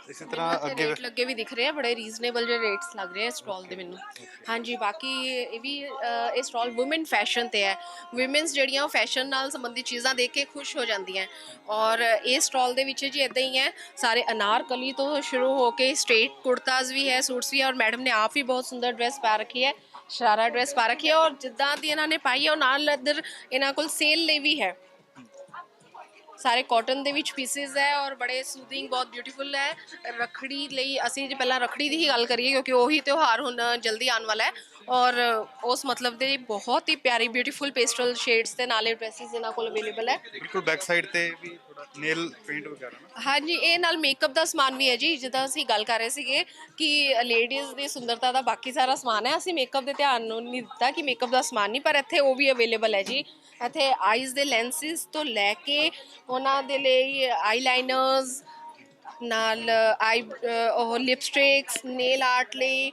ਇਸੇ ਤਰ੍ਹਾਂ ਅੱਗੇ ਰੇਟ ਲੱਗੇ ਵੀ ਦਿਖ ਰਹੇ ਆ, ਬੜੇ ਰੀਜ਼ਨੇਬਲ ਜਿਹੇ ਰੇਟਸ ਲੱਗ ਰਹੇ ਆ ਸਟਾਲ ਦੇ ਮੈਨੂੰ। ਹਾਂਜੀ, ਬਾਕੀ ਇਹ ਵੀ ਇਹ ਸਟਾਲ ਵੂਮਨ ਫੈਸ਼ਨ ਤੇ ਹੈ, ਵੂਮਨਸ ਜਿਹੜੀਆਂ ਉਹ ਫੈਸ਼ਨ ਨਾਲ ਸੰਬੰਧਿਤ ਚੀਜ਼ਾਂ ਦੇਖ ਕੇ ਖੁਸ਼ ਹੋ ਜਾਂਦੀਆਂ, ਔਰ ਇਹ ਸਟਾਲ ਦੇ ਵਿੱਚ ਜੀ ਇਦਾਂ ਹੀ ਹੈ, ਸਾਰੇ ਅਨਾਰਕਲੀ ਤੋਂ ਸ਼ੁਰੂ ਹੋ ਕੇ ਸਟ੍ਰੇਟ ਕੁੜਤਾਜ਼ ਵੀ ਹੈ, ਸੂਟਸ ਵੀ ਹੈ, ਔਰ ਮੈਡਮ ਨੇ ਆਪ ਹੀ ਬਹੁਤ ਸੁੰਦਰ ਡਰੈਸ ਪਾ ਰੱਖੀ ਹੈ, ਸ਼ਰਾਰਾ ਡਰੈਸ ਪਾ ਰੱਖੀ ਹੈ, ਔਰ ਜਿੱਦਾਂ ਦੀ ਇਹਨਾਂ ਨੇ ਪਾਈ ਹੈ ਉਹ ਨਾਲ ਇੱਧਰ ਇਹਨਾਂ ਕੋਲ ਸੇਲ ਲਈ ਵੀ ਹੈ। ਸਾਰੇ ਕਾਟਨ ਦੇ ਵਿੱਚ ਪੀਸਿਸ ਹੈ ਔਰ ਬੜੇ ਸੂਦਿੰਗ, ਬਹੁਤ ਬਿਊਟੀਫੁਲ ਹੈ। ਰੱਖੜੀ ਲਈ ਅਸੀਂ ਜੇ ਪਹਿਲਾਂ ਰੱਖੜੀ ਦੀ ਹੀ ਗੱਲ ਕਰੀਏ, ਕਿਉਂਕਿ ਉਹੀ ਤਿਉਹਾਰ ਹੁਣ ਜਲਦੀ ਆਉਣ ਵਾਲਾ ਹੈ, ਔਰ ਉਸ ਮਤਲਬ ਦੇ ਬਹੁਤ ਹੀ ਪਿਆਰੀ ਬਿਊਟੀਫੁਲ ਪੇਸਟਲ ਸ਼ੇਡਸ ਦੇ ਨਾਲੇ ਡਰੈਸਿਸ ਇਹਨਾਂ ਕੋਲ ਅਵੇਲੇਬਲ ਹੈ। ਬਿਲਕੁਲ ਬੈਕ ਸਾਈਡ ਤੇ ਵੀ ਥੋੜਾ ਨੇਲ ਪੇਂਟ ਵਗੈਰਾ ਨਾ। ਹਾਂਜੀ, ਇਹ ਨਾਲ ਮੇਕਅਪ ਦਾ ਸਮਾਨ ਵੀ ਹੈ ਜੀ, ਜਿੱਦਾਂ ਅਸੀਂ ਗੱਲ ਕਰ ਰਹੇ ਸੀਗੇ ਕਿ ਲੇਡੀਜ਼ ਦੀ ਸੁੰਦਰਤਾ ਦਾ ਬਾਕੀ ਸਾਰਾ ਸਮਾਨ ਹੈ, ਅਸੀਂ ਮੇਕਅਪ ਦੇ ਧਿਆਨ ਨੂੰ ਨਹੀਂ ਦਿੱਤਾ ਕਿ ਮੇਕਅਪ ਦਾ ਸਮਾਨ ਨਹੀਂ, ਪਰ ਇੱਥੇ ਉਹ ਵੀ ਅਵੇਲੇਬਲ ਹੈ ਜੀ। ਇੱਥੇ ਆਈਜ਼ ਦੇ ਲੈਂਸਿਸ ਤੋਂ ਲੈ ਕੇ ਉਹਨਾਂ ਦੇ ਲਈ ਆਈਲਾਈਨਰਸ, ਨਾਲ ਉਹ ਲਿਪਸਟਿਕਸ, ਨੇਲ ਆਰਟ ਲਈ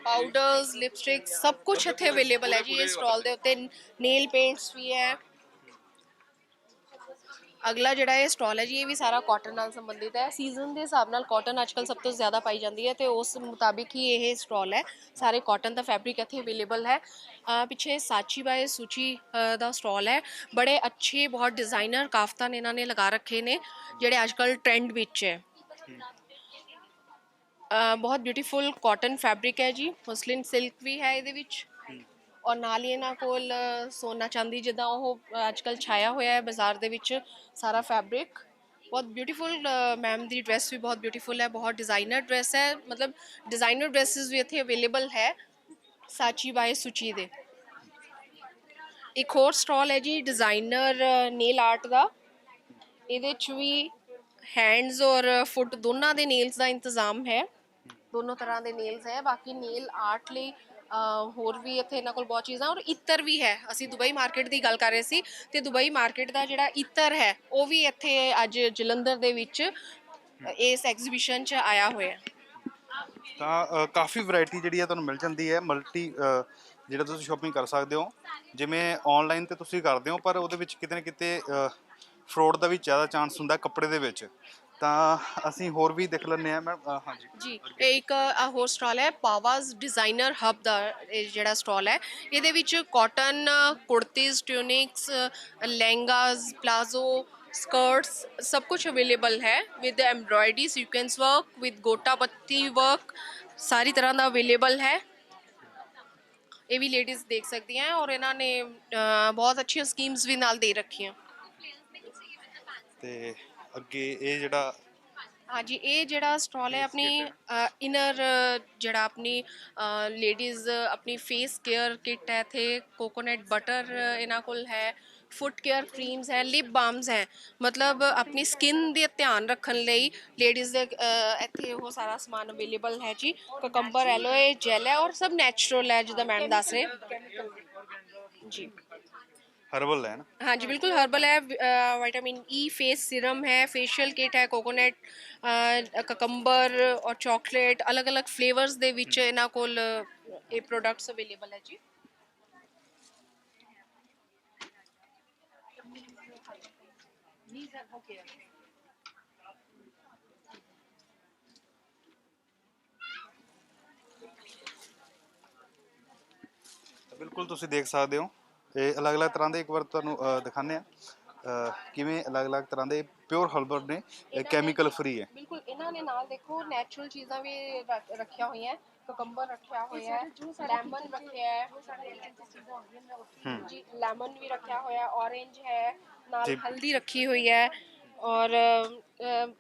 ਪਾਊਡਰਸ, ਲਿਪਸਟਿਕਸ, ਸਭ ਕੁਝ ਇੱਥੇ ਅਵੇਲੇਬਲ ਹੈ ਜੀ। ਇਹ ਸਟਾਲ ਦੇ ਉੱਤੇ ਨੇਲ ਪੇਂਟਸ ਵੀ ਹੈ। ਅਗਲਾ ਜਿਹੜਾ ਇਹ ਸਟਾਲ ਹੈ ਜੀ, ਇਹ ਵੀ ਸਾਰਾ ਕਾਟਨ ਨਾਲ ਸੰਬੰਧਿਤ ਹੈ। ਸੀਜ਼ਨ ਦੇ ਹਿਸਾਬ ਨਾਲ ਕਾਟਨ ਅੱਜਕੱਲ ਸਭ ਤੋਂ ਜ਼ਿਆਦਾ ਪਾਈ ਜਾਂਦੀ ਹੈ ਤੇ ਉਸ ਮੁਤਾਬਿਕ ਹੀ ਇਹ ਸਟਾਲ ਹੈ। ਸਾਰੇ ਕਾਟਨ ਦਾ ਫੈਬਰਿਕ ਇੱਥੇ ਅਵੇਲੇਬਲ ਹੈ। ਪਿੱਛੇ ਸਾਚੀ ਬਾਏ ਸੂਚੀ ਦਾ ਸਟਾਲ ਹੈ, ਬੜੇ ਅੱਛੇ ਬਹੁਤ ਡਿਜ਼ਾਈਨਰ ਕਾਫਤਾਨ ਇਹਨਾਂ ਨੇ ਲਗਾ ਰੱਖੇ ਨੇ ਜਿਹੜੇ ਅੱਜਕੱਲ ਟ੍ਰੈਂਡ ਵਿੱਚ ਹੈ। ਬਹੁਤ ਬਿਊਟੀਫੁਲ ਕਾਟਨ ਫੈਬਰਿਕ ਹੈ ਜੀ, ਮਸਲਿਨ ਸਿਲਕ ਵੀ ਹੈ ਇਹਦੇ ਵਿੱਚ, ਔਰ ਨਾਲ ਹੀ ਇਹਨਾਂ ਕੋਲ ਸੋਨਾ ਚਾਂਦੀ ਜਿੱਦਾਂ ਉਹ ਅੱਜਕੱਲ ਛਾਇਆ ਹੋਇਆ ਹੈ ਬਾਜ਼ਾਰ ਦੇ ਵਿੱਚ ਸਾਰਾ ਫੈਬਰਿਕ। ਬਹੁਤ ਬਿਊਟੀਫੁਲ ਮੈਮ ਦੀ ਡਰੈਸ ਵੀ ਬਹੁਤ ਬਿਊਟੀਫੁਲ ਹੈ, ਬਹੁਤ ਡਿਜ਼ਾਈਨਰ ਡਰੈਸ ਹੈ, ਮਤਲਬ ਡਿਜ਼ਾਈਨਰ ਡਰੈਸਿਸ ਵੀ ਇੱਥੇ ਅਵੇਲੇਬਲ ਹੈ ਸਾਚੀ ਬਾਏ ਸੂਚੀ ਦੇ। ਇੱਕ ਹੋਰ ਸਟਾਲ ਹੈ ਜੀ ਡਿਜ਼ਾਈਨਰ ਨੇਲ ਆਰਟ ਦਾ, ਇਹਦੇ 'ਚ ਵੀ ਹੈਂਡਸ ਔਰ ਫੁੱਟ ਦੋਨਾਂ ਦੇ ਨੇਲਸ ਦਾ ਇੰਤਜ਼ਾਮ ਹੈ, ਦੋਨੋਂ ਤਰ੍ਹਾਂ ਦੇ ਨੇਲਸ ਹੈ। ਬਾਕੀ ਨੇਲ ਆਰਟ ਲਈ ਹੋਰ ਵੀ ਇੱਥੇ ਇਹਨਾਂ ਕੋਲ ਬਹੁਤ ਚੀਜ਼ਾਂ, ਔਰ ਇਤਰ ਵੀ ਹੈ। ਅਸੀਂ ਦੁਬਈ ਮਾਰਕੀਟ ਦੀ ਗੱਲ ਕਰ ਰਹੇ ਸੀ ਤੇ ਦੁਬਈ ਮਾਰਕੀਟ ਦਾ ਜਿਹੜਾ ਇਤਰ ਹੈ ਉਹ ਵੀ ਇੱਥੇ ਅੱਜ ਜਲੰਧਰ ਦੇ ਵਿੱਚ ਇਸ ਐਗਜ਼ੀਬਿਸ਼ਨ 'ਚ ਆਇਆ ਹੋਇਆ। ਤਾਂ ਕਾਫੀ ਵੈਰਾਈਟੀ ਜਿਹੜੀ ਹੈ ਤੁਹਾਨੂੰ ਮਿਲ ਜਾਂਦੀ ਹੈ, ਮਲਟੀ ਜਿਹੜਾ ਤੁਸੀਂ ਸ਼ਾਪਿੰਗ ਕਰ ਸਕਦੇ ਹੋ। ਜਿਵੇਂ ਆਨਲਾਈਨ ਤੇ ਤੁਸੀਂ ਕਰਦੇ ਹੋ, ਪਰ ਉਹਦੇ ਵਿੱਚ ਕਿਤੇ ਨਾ ਕਿਤੇ ਫਰੋਡ ਦਾ ਵੀ ਜ਼ਿਆਦਾ ਚਾਂਸ ਹੁੰਦਾ ਕੱਪੜੇ ਦੇ ਵਿੱਚ, ਤਾਂ ਅਸੀਂ ਹੋਰ ਵੀ ਦੇਖ ਲੈਂਦੇ ਹਾਂ ਮੈਮ। ਹਾਂਜੀ ਜੀ, ਇਹ ਇੱਕ ਹੋਰ ਸਟਾਲ ਹੈ ਪਾਵਾਜ਼ ਡਿਜ਼ਾਈਨਰ ਹਬ ਦਾ। ਇਹ ਜਿਹੜਾ ਸਟਾਲ ਹੈ ਇਹਦੇ ਵਿੱਚ ਕਾਟਨ ਕੁੜਤੀਜ਼, ਟਿਊਨਿਕਸ, ਲਹਿੰਗਾਜ਼, ਪਲਾਜ਼ੋ, ਸਕਰਟਸ ਸਭ ਕੁਝ ਅਵੇਲੇਬਲ ਹੈ ਵਿਦ ਐਮਬ੍ਰॉयडरी, ਸੀਕੁਐਂਸ ਵਰਕ, ਵਿਦ ਗੋਟਾ ਪੱਤੀ ਵਰਕ, ਸਾਰੀ ਤਰ੍ਹਾਂ ਦਾ ਅਵੇਲੇਬਲ ਹੈ। ਇਹ ਵੀ ਲੇਡੀਜ਼ ਦੇਖ ਸਕਦੀਆਂ ਔਰ ਇਹਨਾਂ ਨੇ ਬਹੁਤ ਅੱਛੀਆਂ ਸਕੀਮਸ ਵੀ ਨਾਲ ਦੇ ਰੱਖੀਆਂ। ਤੇ ਅੱਗੇ ਇਹ ਜਿਹੜਾ ਹਾਂਜੀ ਇਹ ਜਿਹੜਾ ਸਟਾਲ ਹੈ ਆਪਣੀ ਇਨਰ ਜਿਹੜਾ ਆਪਣੀ ਲੇਡੀਜ਼ ਆਪਣੀ ਫੇਸ ਕੇਅਰ ਕਿੱਟ ਹੈ ਇੱਥੇ ਕੋਕੋਨਟ ਬਟਰ ਇਹਨਾਂ ਕੋਲ ਹੈ ਫੁੱਟ ਕੇਅਰ ਕਰੀਮਸ ਹੈ ਲਿਪ ਬਾਮਸ ਹੈ ਮਤਲਬ ਆਪਣੀ ਸਕਿਨ ਦੇ ਧਿਆਨ ਰੱਖਣ ਲਈ ਲੇਡੀਜ਼ ਦੇ ਇੱਥੇ ਉਹ ਸਾਰਾ ਸਮਾਨ ਅਵੇਲੇਬਲ ਹੈ ਜੀ ਕਕੰਬਰ ਐਲੋਏ ਜੈਲ ਹੈ ਔਰ ਸਭ ਨੈਚੁਰਲ ਹੈ ਜਿੱਦਾਂ ਮੈਡਮ ਦੱਸ ਰਹੇ ਜੀ ਹਰਬਲ ਹੈ ਨਾ? हाँ जी बिल्कुल हर्बल है विटामिन ई फेस सीरम है फेशियल किट है कोकोनट ककंबर और चॉकलेट अलग अलग फ्लेवर्स ਦੇ ਵਿੱਚ ਇਹਨਾਂ ਕੋਲ ਇਹ ਪ੍ਰੋਡਕਟਸ ਅਵੇਲੇਬਲ ਹੈ ਜੀ ਬਿਲਕੁਲ ਤੁਸੀਂ ਦੇਖ ਸਕਦੇ ਹੋ ਇਹ ਅਲੱਗ-ਅਲੱਗ ਤਰ੍ਹਾਂ ਦੇ ਇੱਕ ਵਾਰ ਤੁਹਾਨੂੰ ਦਿਖਾਉਂਦੇ ਆ ਕਿਵੇਂ ਅਲੱਗ-ਅਲੱਗ ਤਰ੍ਹਾਂ ਦੇ ਪਿਓਰ ਹਰਬਲ ਨੇ ਕੈਮੀਕਲ ਫ੍ਰੀ ਹੈ ਬਿਲਕੁਲ ਇਹਨਾਂ ਨੇ ਨਾਲ ਦੇਖੋ ਨੈਚੁਰਲ ਚੀਜ਼ਾਂ ਵੀ ਰੱਖੀਆਂ ਹੋਈਆਂ ਕੋਕੰਬਰ ਰੱਖਿਆ ਹੋਇਆ ਹੈ ਲੈਮਨ ਰੱਖਿਆ ਹੈ ਜੀ ਲੈਮਨ ਵੀ ਰੱਖਿਆ ਹੋਇਆ ਹੈ ਔਰੇਂਜ ਹੈ ਨਾਲ ਹਲਦੀ ਰੱਖੀ ਹੋਈ ਹੈ ਔਰ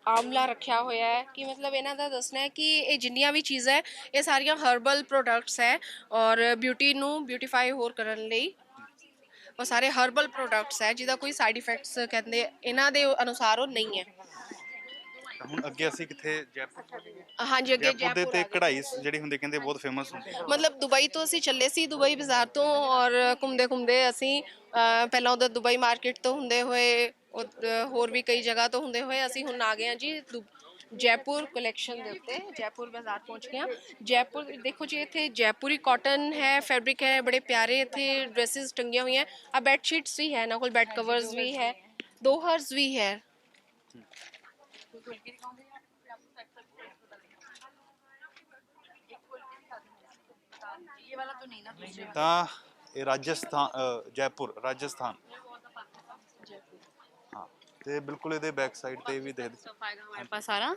ਆਮਲਾ ਰੱਖਿਆ ਹੋਇਆ ਹੈ ਕਿ ਮਤਲਬ ਇਹਨਾਂ ਦਾ ਦੱਸਣਾ ਹੈ ਕਿ ਇਹ ਜਿੰਨੀਆਂ ਵੀ ਚੀਜ਼ਾਂ ਹੈ ਇਹ ਸਾਰੀਆਂ ਹਰਬਲ ਪ੍ਰੋਡਕਟਸ ਹੈ ਔਰ ਬਿਊਟੀ ਨੂੰ ਬਿਊਟੀਫਾਈ ਹੋਰ ਕਰਨ ਲਈ ਉਹ ਸਾਰੇ ਹਰਬਲ ਪ੍ਰੋਡਕਟਸ ਹੈ ਜਿਹਦਾ ਕੋਈ ਸਾਈਡ ਇਫੈਕਟਸ ਕਹਿੰਦੇ ਇਹਨਾਂ ਦੇ ਅਨੁਸਾਰ ਉਹ ਨਹੀਂ ਹੈ ਹੁਣ ਅੱਗੇ ਅਸੀਂ ਕਿੱਥੇ ਜੈਪੁਰ ਹਾਂਜੀ ਅੱਗੇ ਜੈਪੁਰ ਦੇ ਤੇ ਕਢਾਈ ਜਿਹੜੀ ਹੁੰਦੀ ਕਹਿੰਦੇ ਬਹੁਤ ਫੇਮਸ ਹੁੰਦੀ ਹੈ ਮਤਲਬ ਦੁਬਈ ਤੋਂ ਅਸੀਂ ਚੱਲੇ ਸੀ ਦੁਬਈ ਬਾਜ਼ਾਰ ਤੋਂ ਔਰ ਘੁੰਮਦੇ ਘੁੰਮਦੇ ਅਸੀਂ ਪਹਿਲਾਂ ਉਧਰ ਦੁਬਈ ਮਾਰਕੀਟ ਤੋਂ ਹੁੰਦੇ ਹੋਏ ਹੋਰ ਵੀ ਕਈ ਜਗ੍ਹਾ ਤੋਂ ਹੁੰਦੇ ਹੋਏ ਅਸੀਂ ਹੁਣ ਆ ਗਏ ਹਾਂ ਜੀ ਜੈਪੁਰ ਕਲੈਕਸ਼ਨ ਦੇ ਉੱਤੇ ਜੈਪੁਰ ਬਾਜ਼ਾਰ ਪਹੁੰਚ ਗਏ ਹਾਂ ਜੈਪੁਰ ਦੇਖੋ ਜੀ ਇੱਥੇ ਜੈਪੁਰੀ ਕਾਟਨ ਹੈ ਫੈਬਰਿਕ ਹੈ ਬੜੇ ਪਿਆਰੇ ਇੱਥੇ ਡਰੈਸਿਸ ਟੰਗੀਆਂ ਹੋਈਆਂ ਆ ਬੈੱਡ ਸ਼ੀਟਸ ਵੀ ਹੈ ਇਹਨਾਂ ਕੋਲ ਬੈੱਡ ਕਵਰਸ ਵੀ ਹੈ ਦੋਹਰਸ ਵੀ ਹੈ ਤਾਂ ਇਹ ਰਾਜਸਥਾਨ ਜੈਪੁਰ ਰਾਜਸਥਾਨ हाँ तो बिल्कुल ये बैक साइड पे भी दे हमारे पास सारा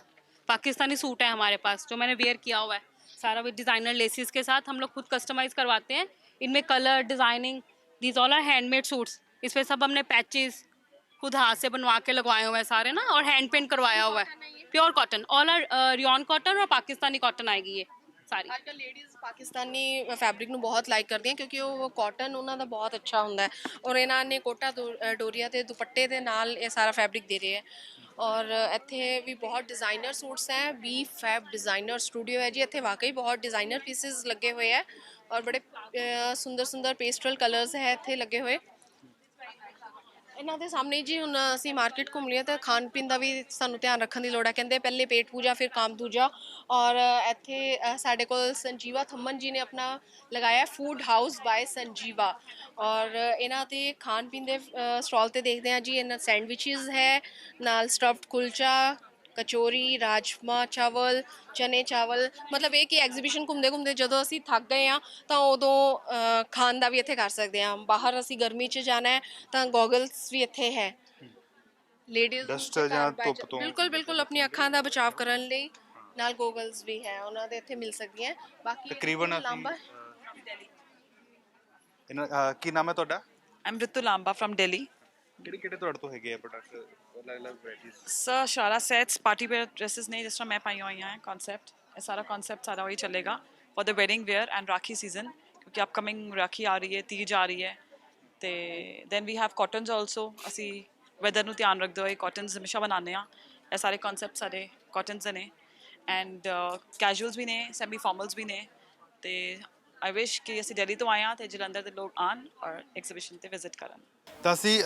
पाकिस्तानी सूट है हमारे पास जो मैंने वेयर किया हुआ है सारा विद डिज़ाइनर लेसिस के साथ हम लोग खुद कस्टमाइज़ करवाते हैं इनमें colour designing these all are handmade suits इस पर सब हमने पैचेस खुद हाथ से बनवा के लगवाए हुए हैं सारे ना और हैंड पेंट करवाया हुआ है pure cotton all are rayon cotton और पाकिस्तानी कॉटन आएगी ये सारी ਅੱਜ ਕੱਲ੍ਹ ਲੇਡੀਜ਼ ਪਾਕਿਸਤਾਨੀ ਫੈਬਰਿਕ ਨੂੰ ਬਹੁਤ ਲਾਈਕ ਕਰਦੀਆਂ ਕਿਉਂਕਿ ਉਹ ਕਾਟਨ ਉਹਨਾਂ ਦਾ ਬਹੁਤ ਅੱਛਾ ਹੁੰਦਾ ਹੈ ਔਰ ਇਹਨਾਂ ਨੇ ਕੋਟਾ ਡੋਰੀਆ ਤੇ ਦੁਪੱਟੇ ਦੇ ਨਾਲ ਇਹ ਸਾਰਾ ਫੈਬਰਿਕ ਦੇ ਰਹੇ ਹੈ ਔਰ ਇੱਥੇ ਵੀ ਬਹੁਤ ਡਿਜ਼ਾਈਨਰ ਸੂਟਸ ਹੈ ਵੀ ਫੈਬ ਡਿਜ਼ਾਈਨਰ ਸਟੂਡੀਓ ਹੈ ਜੀ ਇੱਥੇ ਵਾਕਈ ਬਹੁਤ ਡਿਜ਼ਾਈਨਰ ਪੀਸਿਸ ਲੱਗੇ ਹੋਏ ਹੈ ਔਰ ਬੜੇ ਸੁੰਦਰ ਸੁੰਦਰ ਪੇਸਟਲ ਕਲਰਸ ਹੈ ਇੱਥੇ ਲੱਗੇ ਹੋਏ ਇਹਨਾਂ ਦੇ ਸਾਹਮਣੇ ਜੀ ਹੁਣ ਅਸੀਂ ਮਾਰਕੀਟ ਘੁੰਮ ਲਈਏ ਤਾਂ ਖਾਣ ਪੀਣ ਦਾ ਵੀ ਸਾਨੂੰ ਧਿਆਨ ਰੱਖਣ ਦੀ ਲੋੜ ਹੈ ਕਹਿੰਦੇ ਪਹਿਲੇ ਪੇਟ ਪੂਜਾ ਫਿਰ ਕਾਮ ਦੂਜਾ ਔਰ ਇੱਥੇ ਸਾਡੇ ਕੋਲ ਸੰਜੀਵਾ ਥੰਮਨ ਜੀ ਨੇ ਆਪਣਾ ਲਗਾਇਆ ਫੂਡ ਹਾਊਸ ਬਾਏ ਸੰਜੀਵਾ ਔਰ ਇਹਨਾਂ ਦੇ ਖਾਣ ਪੀਣ ਦੇ ਸਟਾਲ ਤੇ ਦੇਖਦੇ ਹਾਂ ਜੀ ਇਹਨਾਂ ਸੈਂਡਵਿਚਸ ਹੈ ਨਾਲ ਸਟਫਡ ਕੁਲਚਾ ਕਚੋਰੀ ਰਾਜਮਾ ਚਾਵਲ ਚਨੇ ਚਾਵਲ ਮਤਲਬ ਇਹ ਕਿ ਐਗਜ਼ੀਬਿਸ਼ਨ ਘੁੰਮਦੇ ਘੁੰਮਦੇ ਜਦੋਂ ਅਸੀਂ ਥੱਕ ਗਏ ਹਾਂ ਤਾਂ ਉਦੋਂ ਖਾਣ ਦਾ ਵੀ ਇੱਥੇ ਕਰ ਸਕਦੇ ਹਾਂ ਬਾਹਰ ਅਸੀਂ ਗਰਮੀ 'ਚ ਜਾਣਾ ਹੈ ਤਾਂ ਗੋਗਲਸ ਵੀ ਇੱਥੇ ਹੈ ਲੇਡੀਜ਼ ਡਸਟ ਜਾਂ ਧੁੱਪ ਤੋਂ ਬਿਲਕੁਲ ਬਿਲਕੁਲ ਆਪਣੀ ਅੱਖਾਂ ਦਾ ਬਚਾਅ ਕਰਨ ਲਈ ਨਾਲ ਗੋਗਲਸ ਵੀ ਹੈ ਉਹਨਾਂ ਦੇ ਇੱਥੇ ਮਿਲ ਸਕਦੀਆਂ ਬਾਕੀ ਤਕਰੀਬਨ ਲਾਂਬਾ ਕੀ ਨਾਮ ਹੈ ਤੁਹਾਡਾ I'm Ritu Lamba from Delhi. ਕਿਹੜੇ ਤੁਹਾਡੇ ਤੋਂ ਹੈਗੇ ਆ ਪ੍ਰੋਡਕਟ ਅਲੱਗ-ਅਲੱਗ ਵੈਰਾਈਟੀਜ਼ Sir, ਸ਼ਾਰਾ ਸੈਟਸ ਪਾਰਟੀ ਵੇਅਰ ਡਰੈਸਸ ਨੇ ਜਿਸ ਤਰ੍ਹਾਂ ਮੈਂ ਪਾਈਆਂ ਹੋਈਆਂ ਹੈ ਕਨਸੈਪਟ ਇਹ ਸਾਰਾ ਕਨਸੈਪਟ ਸਾਰਾ ਉਹੀ ਚੱਲੇਗਾ for the wedding where and rakhi season क्योंकि अपकमिंग राखी आ रही है तीज आ रही है ਤੇ ਦੈਨ ਵੀ ਹੈਵ ਕਾਟਨਸ ਆਲਸੋ ਅਸੀਂ ਵੈਦਰ ਨੂੰ ਧਿਆਨ ਰੱਖਦੇ ਹੋਏ ਕਾਟਨਸ ਹਮੇਸ਼ਾ ਬਣਾਉਂਦੇ ਹਾਂ ਇਹ ਸਾਰੇ ਕਨਸੈਪਟ ਸਾਡੇ ਕਾਟਨਸ ਦੇ ਨੇ ਐਂਡ ਕੈਜੂਅਲਸ ਵੀ ਨੇ ਸੈਮੀ ਫਾਰਮਲਸ ਵੀ ਨੇ ਤੇ ਆਈ ਵਿਸ਼ ਕਿ ਅਸੀਂ ਦਿੱਲੀ ਤੋਂ ਆਏ ਹਾਂ ਤੇ ਜਲੰਧਰ ਦੇ ਲੋਕ ਆਉਣ ਔਰ ਐਗਜ਼ੀਬਿਸ਼ਨ ਤੇ ਵਿਜ਼ਿਟ ਕਰਨ ਤਾਂ ਅਸੀਂ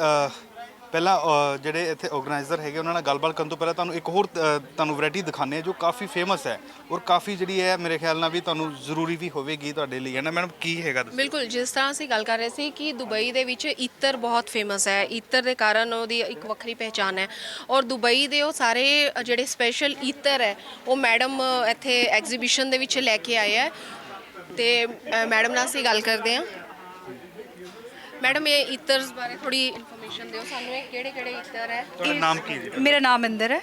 ਪਹਿਲਾਂ ਜਿਹੜੇ ਇੱਥੇ ਆਰਗੇਨਾਈਜ਼ਰ ਹੈਗੇ ਉਹਨਾਂ ਨਾਲ ਗੱਲਬਾਤ ਕਰਨ ਤੋਂ ਪਹਿਲਾਂ ਤੁਹਾਨੂੰ ਇੱਕ ਹੋਰ ਤੁਹਾਨੂੰ ਵੈਰਾਈਟੀ ਦਿਖਾਉਂਦੇ ਹਾਂ ਜੋ ਕਾਫੀ ਫੇਮਸ ਹੈ ਔਰ ਕਾਫੀ ਜਿਹੜੀ ਹੈ ਮੇਰੇ ਖਿਆਲ ਨਾਲ ਵੀ ਤੁਹਾਨੂੰ ਜ਼ਰੂਰੀ ਵੀ ਹੋਵੇਗੀ ਤੁਹਾਡੇ ਲਈ ਹੈ ਨਾ ਮੈਡਮ ਕੀ ਹੈਗਾ ਬਿਲਕੁਲ ਜਿਸ ਤਰ੍ਹਾਂ ਅਸੀਂ ਗੱਲ ਕਰ ਰਹੇ ਸੀ ਕਿ ਦੁਬਈ ਦੇ ਵਿੱਚ ਇੱਤਰ ਬਹੁਤ ਫੇਮਸ ਹੈ ਇੱਤਰ ਦੇ ਕਾਰਨ ਉਹਦੀ ਇੱਕ ਵੱਖਰੀ ਪਹਿਚਾਣ ਹੈ ਔਰ ਦੁਬਈ ਦੇ ਉਹ ਸਾਰੇ ਜਿਹੜੇ ਸਪੈਸ਼ਲ ਇੱਤਰ ਹੈ ਉਹ ਮੈਡਮ ਇੱਥੇ ਐਗਜ਼ੀਬਿਸ਼ਨ ਦੇ ਵਿੱਚ ਲੈ ਕੇ ਆਏ ਹੈ ਤੇ ਮੈਡਮ ਨਾਲ ਅਸੀਂ ਗੱਲ ਕਰਦੇ ਹਾਂ ਮੈਡਮ ਇਹ ਇਤਰਸ ਬਾਰੇ ਥੋੜੀ ਇਨਫੋਰਮੇਸ਼ਨ ਦਿਓ ਸਾਨੂੰ, ਇਹ ਕਿਹੜੇ ਕਿਹੜੇ ਇਤਰ ਹੈ? ਤੁਹਾਡਾ ਨਾਮ ਕੀ ਹੈ? ਮੇਰਾ ਨਾਮ ਇੰਦਰ ਹੈ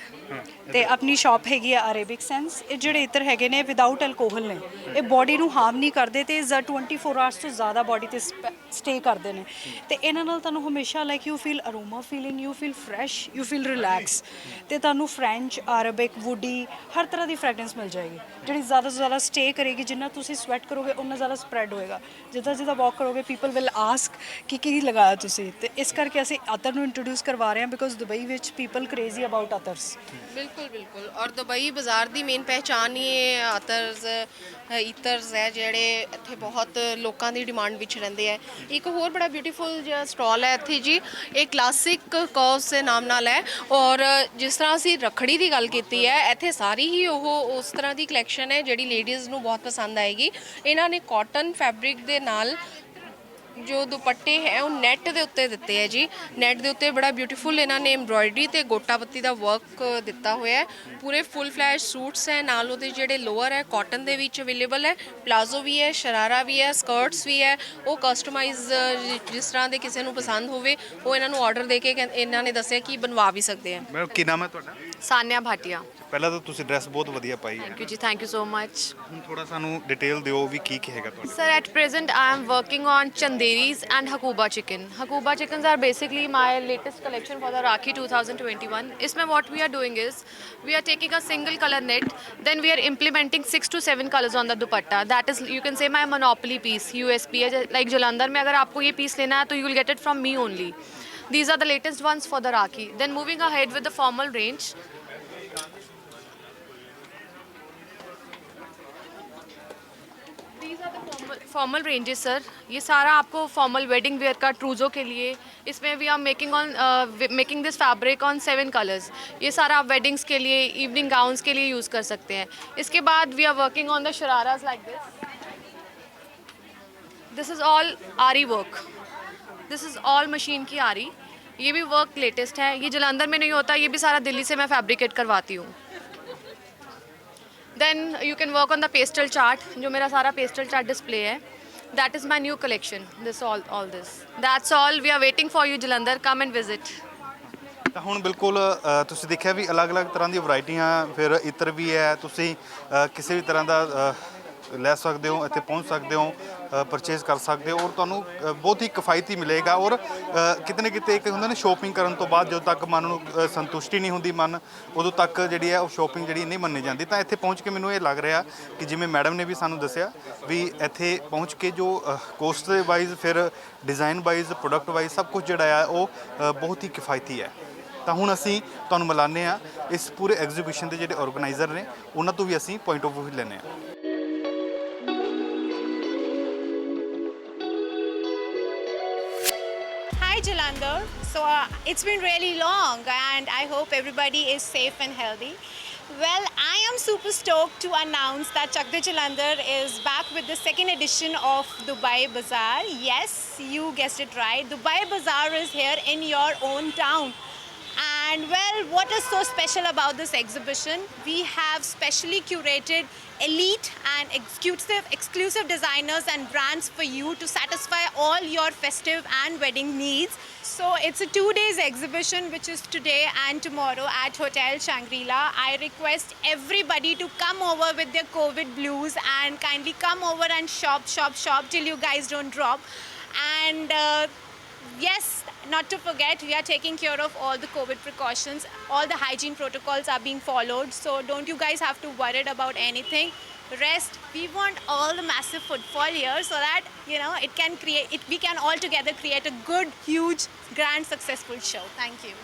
ਤੇ ਆਪਣੀ ਸ਼ਾਪ ਹੈਗੀ ਆ ਅਰੇਬਿਕ ਸੈਂਸ। ਇਹ ਜਿਹੜੇ ਇਤਰ ਹੈਗੇ ਨੇ ਵਿਦਆਊਟ ਅਲਕੋਹਲ ਨੇ, ਇਹ ਬਾਡੀ ਨੂੰ ਹਾਰਮ ਨਹੀਂ ਕਰਦੇ ਤੇ 24 ਆਵਰਸ ਤੋਂ ਜ਼ਿਆਦਾ ਬਾਡੀ ਤੇ ਸਟੇ ਕਰਦੇ ਨੇ ਤੇ ਇਹਨਾਂ ਨਾਲ ਤੁਹਾਨੂੰ ਹਮੇਸ਼ਾ like you feel aroma feeling, you feel fresh, you feel relax ਤੇ ਤੁਹਾਨੂੰ ਫ੍ਰੈਂਚ, ਅਰਬਿਕ, ਵੁਡੀ ਹਰ ਤਰ੍ਹਾਂ ਦੀ ਫ੍ਰੈਗਰੈਂਸ ਮਿਲ ਜਾਏਗੀ ਜਿਹੜੀ ਜ਼ਿਆਦਾ ਤੋਂ ਜ਼ਿਆਦਾ ਸਟੇ ਕਰੇਗੀ। ਜਿੰਨਾ ਤੁਸੀਂ ਸਵੈਟ ਕਰੋਗੇ ਉਨਾ ਜ਼ਿਆਦਾ ਸਪਰੈਡ ਹੋਏਗਾ। ਜਿੱਦਾਂ ਜਿੱਦਾਂ ਵਾਕ ਕਰੋਗੇ ਪੀਪਲ ਵਿਲ ਆਸਕ ਕਿ ਕੀ ਲਗਾਇਆ ਤੁਸੀਂ, ਤੇ ਇਸ ਕਰਕੇ ਅਸੀਂ ਅਤਰ ਨੂੰ ਇੰਟਰੋਡਿਊਸ ਕਰਵਾ ਰਹੇ ਹਾਂ ਬਿਕੋਜ਼ ਦੁਬਈ ਵਿੱਚ ਪੀਪਲ ਕ੍ਰੇਜ਼ੀ ਅਬਾਊਟ ਅਤਰਸ। ਬਿਲਕੁਲ ਬਿਲकुल। ਔਰ ਦੁਬਈ ਬਾਜ਼ਾਰ ਦੀ ਮੇਨ ਪਹਿਚਾਨ ਹੀ ਇਹ ਇਤਰਸ ਹੈ ਜਿਹੜੇ ਇੱਥੇ ਬਹੁਤ ਲੋਕਾਂ ਦੀ ਡਿਮਾਂਡ ਵਿੱਚ ਰਹਿੰਦੇ ਹੈ। ਇੱਕ ਹੋਰ ਬੜਾ ਬਿਊਟੀਫੁਲ ਜਿਹਾ ਸਟਾਲ ਹੈ ਇੱਥੇ ਜੀ, ਇਹ ਕਲਾਸਿਕ ਕੌਸ ਦੇ ਨਾਮ ਨਾਲ ਹੈ। ਔਰ ਜਿਸ ਤਰ੍ਹਾਂ ਅਸੀਂ ਰੱਖੜੀ ਦੀ ਗੱਲ ਕੀਤੀ ਹੈ, ਇੱਥੇ ਸਾਰੀ ਹੀ ਉਹ ਉਸ ਤਰ੍ਹਾਂ ਦੀ ਕਲੈਕਸ਼ਨ ਹੈ ਜਿਹੜੀ ਲੇਡੀਜ਼ ਨੂੰ ਬਹੁਤ ਪਸੰਦ ਆਏਗੀ। ਇਹਨਾਂ ਨੇ ਕਾਟਨ ਫੈਬਰਿਕ ਦੇ ਨਾਲ ਜੋ ਦੁਪੱਟੇ ਹੈ ਉਹ ਨੈਟ ਦੇ ਉੱਤੇ ਦਿੱਤੇ ਹੈ ਜੀ। ਨੈਟ ਦੇ ਉੱਤੇ ਬੜਾ ਬਿਊਟੀਫੁਲ ਇਹਨਾਂ ਨੇ ਐਮਬ੍ਰੋਇਡਰੀ ਤੇ ਗੋਟਾ ਪੱਤੀ ਦਾ ਵਰਕ ਦਿੱਤਾ ਹੋਇਆ ਹੈ। ਪੂਰੇ ਫੁੱਲ ਫਲੈਸ਼ ਸੂਟਸ ਹੈ, ਨਾਲ ਉਹਦੇ ਜਿਹੜੇ ਲੋਅਰ ਹੈ ਕਾਟਨ ਦੇ ਵਿੱਚ ਅਵੇਲੇਬਲ ਹੈ, ਪਲਾਜ਼ੋ ਵੀ ਹੈ, ਸ਼ਰਾਰਾ ਵੀ ਹੈ, ਸਕਰਟਸ ਵੀ ਹੈ। ਉਹ ਕਸਟਮਾਈਜ਼ ਜਿਸ ਤਰ੍ਹਾਂ ਦੇ ਕਿਸੇ ਨੂੰ ਪਸੰਦ ਹੋਵੇ ਉਹ ਇਹਨਾਂ ਨੂੰ ਆਰਡਰ ਦੇ ਕੇ ਇਹਨਾਂ ਨੇ ਦੱਸਿਆ ਕਿ ਬਣਵਾ ਵੀ ਸਕਦੇ ਆ। ਮੈਂ ਕੀ ਨਾਮ ਹੈ ਤੁਹਾਡਾ? सान्या भाटिया। ਪਹਿਲਾਂ ਤਾਂ ਤੁਸੀਂ ਡਰੈਸ ਬਹੁਤ ਵਧੀਆ ਪਾਈ ਹੈ। थैंक यू जी, थैंक यू सो मच। ਹੁਣ ਥੋੜਾ ਸਾਨੂੰ ਡਿਟੇਲ ਦਿਓ ਵੀ ਕੀ ਹੈਗਾ ਤੁਹਾਡਾ? Sir, at present I am working on chanderis and hakuba chicken. Hakuba chickens are basically my latest collection for the Rakhi 2021. इसमें what we are doing is we are taking a single color net, then we are implementing 6 to 7 colors on the dupatta. That is, you can say, my monopoly piece, USP है। Like Jalandhar में अगर आपको ये piece लेना है तो you will get it from me only. These are the latest ones for the Rakhi. Then moving ahead with the formal range. These are the formal ranges, sir. ये सारा आपको formal wedding wear का ट्रूजो के लिए, इसमें we are making this fabric on 7 colors. ये सारा आप weddings के लिए, evening gowns के लिए यूज़ कर सकते हैं। इसके बाद we are working on the shararas like this. This is all आरी work. This is all machine की आरी। ये भी वर्क लेटेस्ट है, ये जलंधर में नहीं होता, ये भी सारा दिल्ली से मैं फैब्रिकेट करवाती हूँ। Then you can work on the pastel chart, जो मेरा सारा पेस्टल चार्ट डिस्प्ले है। That is my new collection. This all this, that's all। we are waiting for you Jalandhar, come and visit। ਤਾਂ ਹੁਣ ਬਿਲਕੁਲ ਤੁਸੀਂ ਦੇਖਿਆ ਵੀ ਅਲੱਗ-ਅਲੱਗ ਤਰ੍ਹਾਂ ਦੀਆਂ ਵੈਰਾਈਟੀਆਂ, ਫਿਰ ਇਤਰ ਵੀ ਹੈ। ਤੁਸੀਂ ਕਿਸੇ ਵੀ ਤਰ੍ਹਾਂ ਦਾ ਲੈ ਸਕਦੇ ਹੋ, ਇੱਥੇ ਪਹੁੰਚ ਸਕਦੇ ਹੋ, ਪਰਚੇਜ਼ ਕਰ ਸਕਦੇ ਹੋ ਔਰ ਤੁਹਾਨੂੰ ਬਹੁਤ ਹੀ ਕਿਫਾਇਤੀ ਮਿਲੇਗਾ। ਔਰ ਕਿਤੇ ਨਾ ਕਿਤੇ ਇੱਕ ਹੁੰਦਾ ਨਾ ਸ਼ੋਪਿੰਗ ਕਰਨ ਤੋਂ ਬਾਅਦ ਜਦੋਂ ਤੱਕ ਮਨ ਨੂੰ ਸੰਤੁਸ਼ਟੀ ਨਹੀਂ ਹੁੰਦੀ, ਮਨ ਉਦੋਂ ਤੱਕ ਜਿਹੜੀ ਹੈ ਉਹ ਸ਼ੋਪਿੰਗ ਜਿਹੜੀ ਨਹੀਂ ਮੰਨੀ ਜਾਂਦੀ। ਤਾਂ ਇੱਥੇ ਪਹੁੰਚ ਕੇ ਮੈਨੂੰ ਇਹ ਲੱਗ ਰਿਹਾ ਕਿ ਜਿਵੇਂ ਮੈਡਮ ਨੇ ਵੀ ਸਾਨੂੰ ਦੱਸਿਆ ਵੀ ਇੱਥੇ ਪਹੁੰਚ ਕੇ ਜੋ ਕੋਸਟ ਦੇ ਵਾਈਜ਼, ਫਿਰ ਡਿਜ਼ਾਈਨ ਵਾਈਜ਼, ਪ੍ਰੋਡਕਟ ਵਾਈਜ਼ ਸਭ ਕੁਝ ਜਿਹੜਾ ਆ ਉਹ ਬਹੁਤ ਹੀ ਕਿਫਾਇਤੀ ਹੈ। ਤਾਂ ਹੁਣ ਅਸੀਂ ਤੁਹਾਨੂੰ ਮਿਲਾਉਂਦੇ ਹਾਂ ਇਸ ਪੂਰੇ ਐਗਜ਼ੀਬਿਸ਼ਨ ਦੇ ਜਿਹੜੇ ਆਰਗੇਨਾਈਜ਼ਰ ਨੇ, ਉਹਨਾਂ ਤੋਂ ਵੀ ਅਸੀਂ ਪੁਆਇੰਟ ਆਫ ਵਿਊ ਲੈਂਦੇ ਹਾਂ। Hi Jalandhar. So it's been really long and I hope everybody is safe and healthy. Well, I am super stoked to announce that Chak De Jalandhar is back with the second edition of Dubai Bazaar. Yes, you guessed it right. Dubai Bazaar is here in your own town. And well, what is so special about this exhibition? We have specially curated elite and exclusive designers and brands for you to satisfy all your festive and wedding needs. So it's a 2 days exhibition which is today and tomorrow at Hotel Shangri-La. I request everybody to come over with their COVID blues and kindly come over and shop till you guys don't drop. And yes, not to forget, we are taking care of all the COVID precautions. All the hygiene protocols are being followed. So don't you guys have to worry about anything. Rest, we want all the massive footfall here so that, you know, we can all together create a good, huge, grand, successful show. Thank you.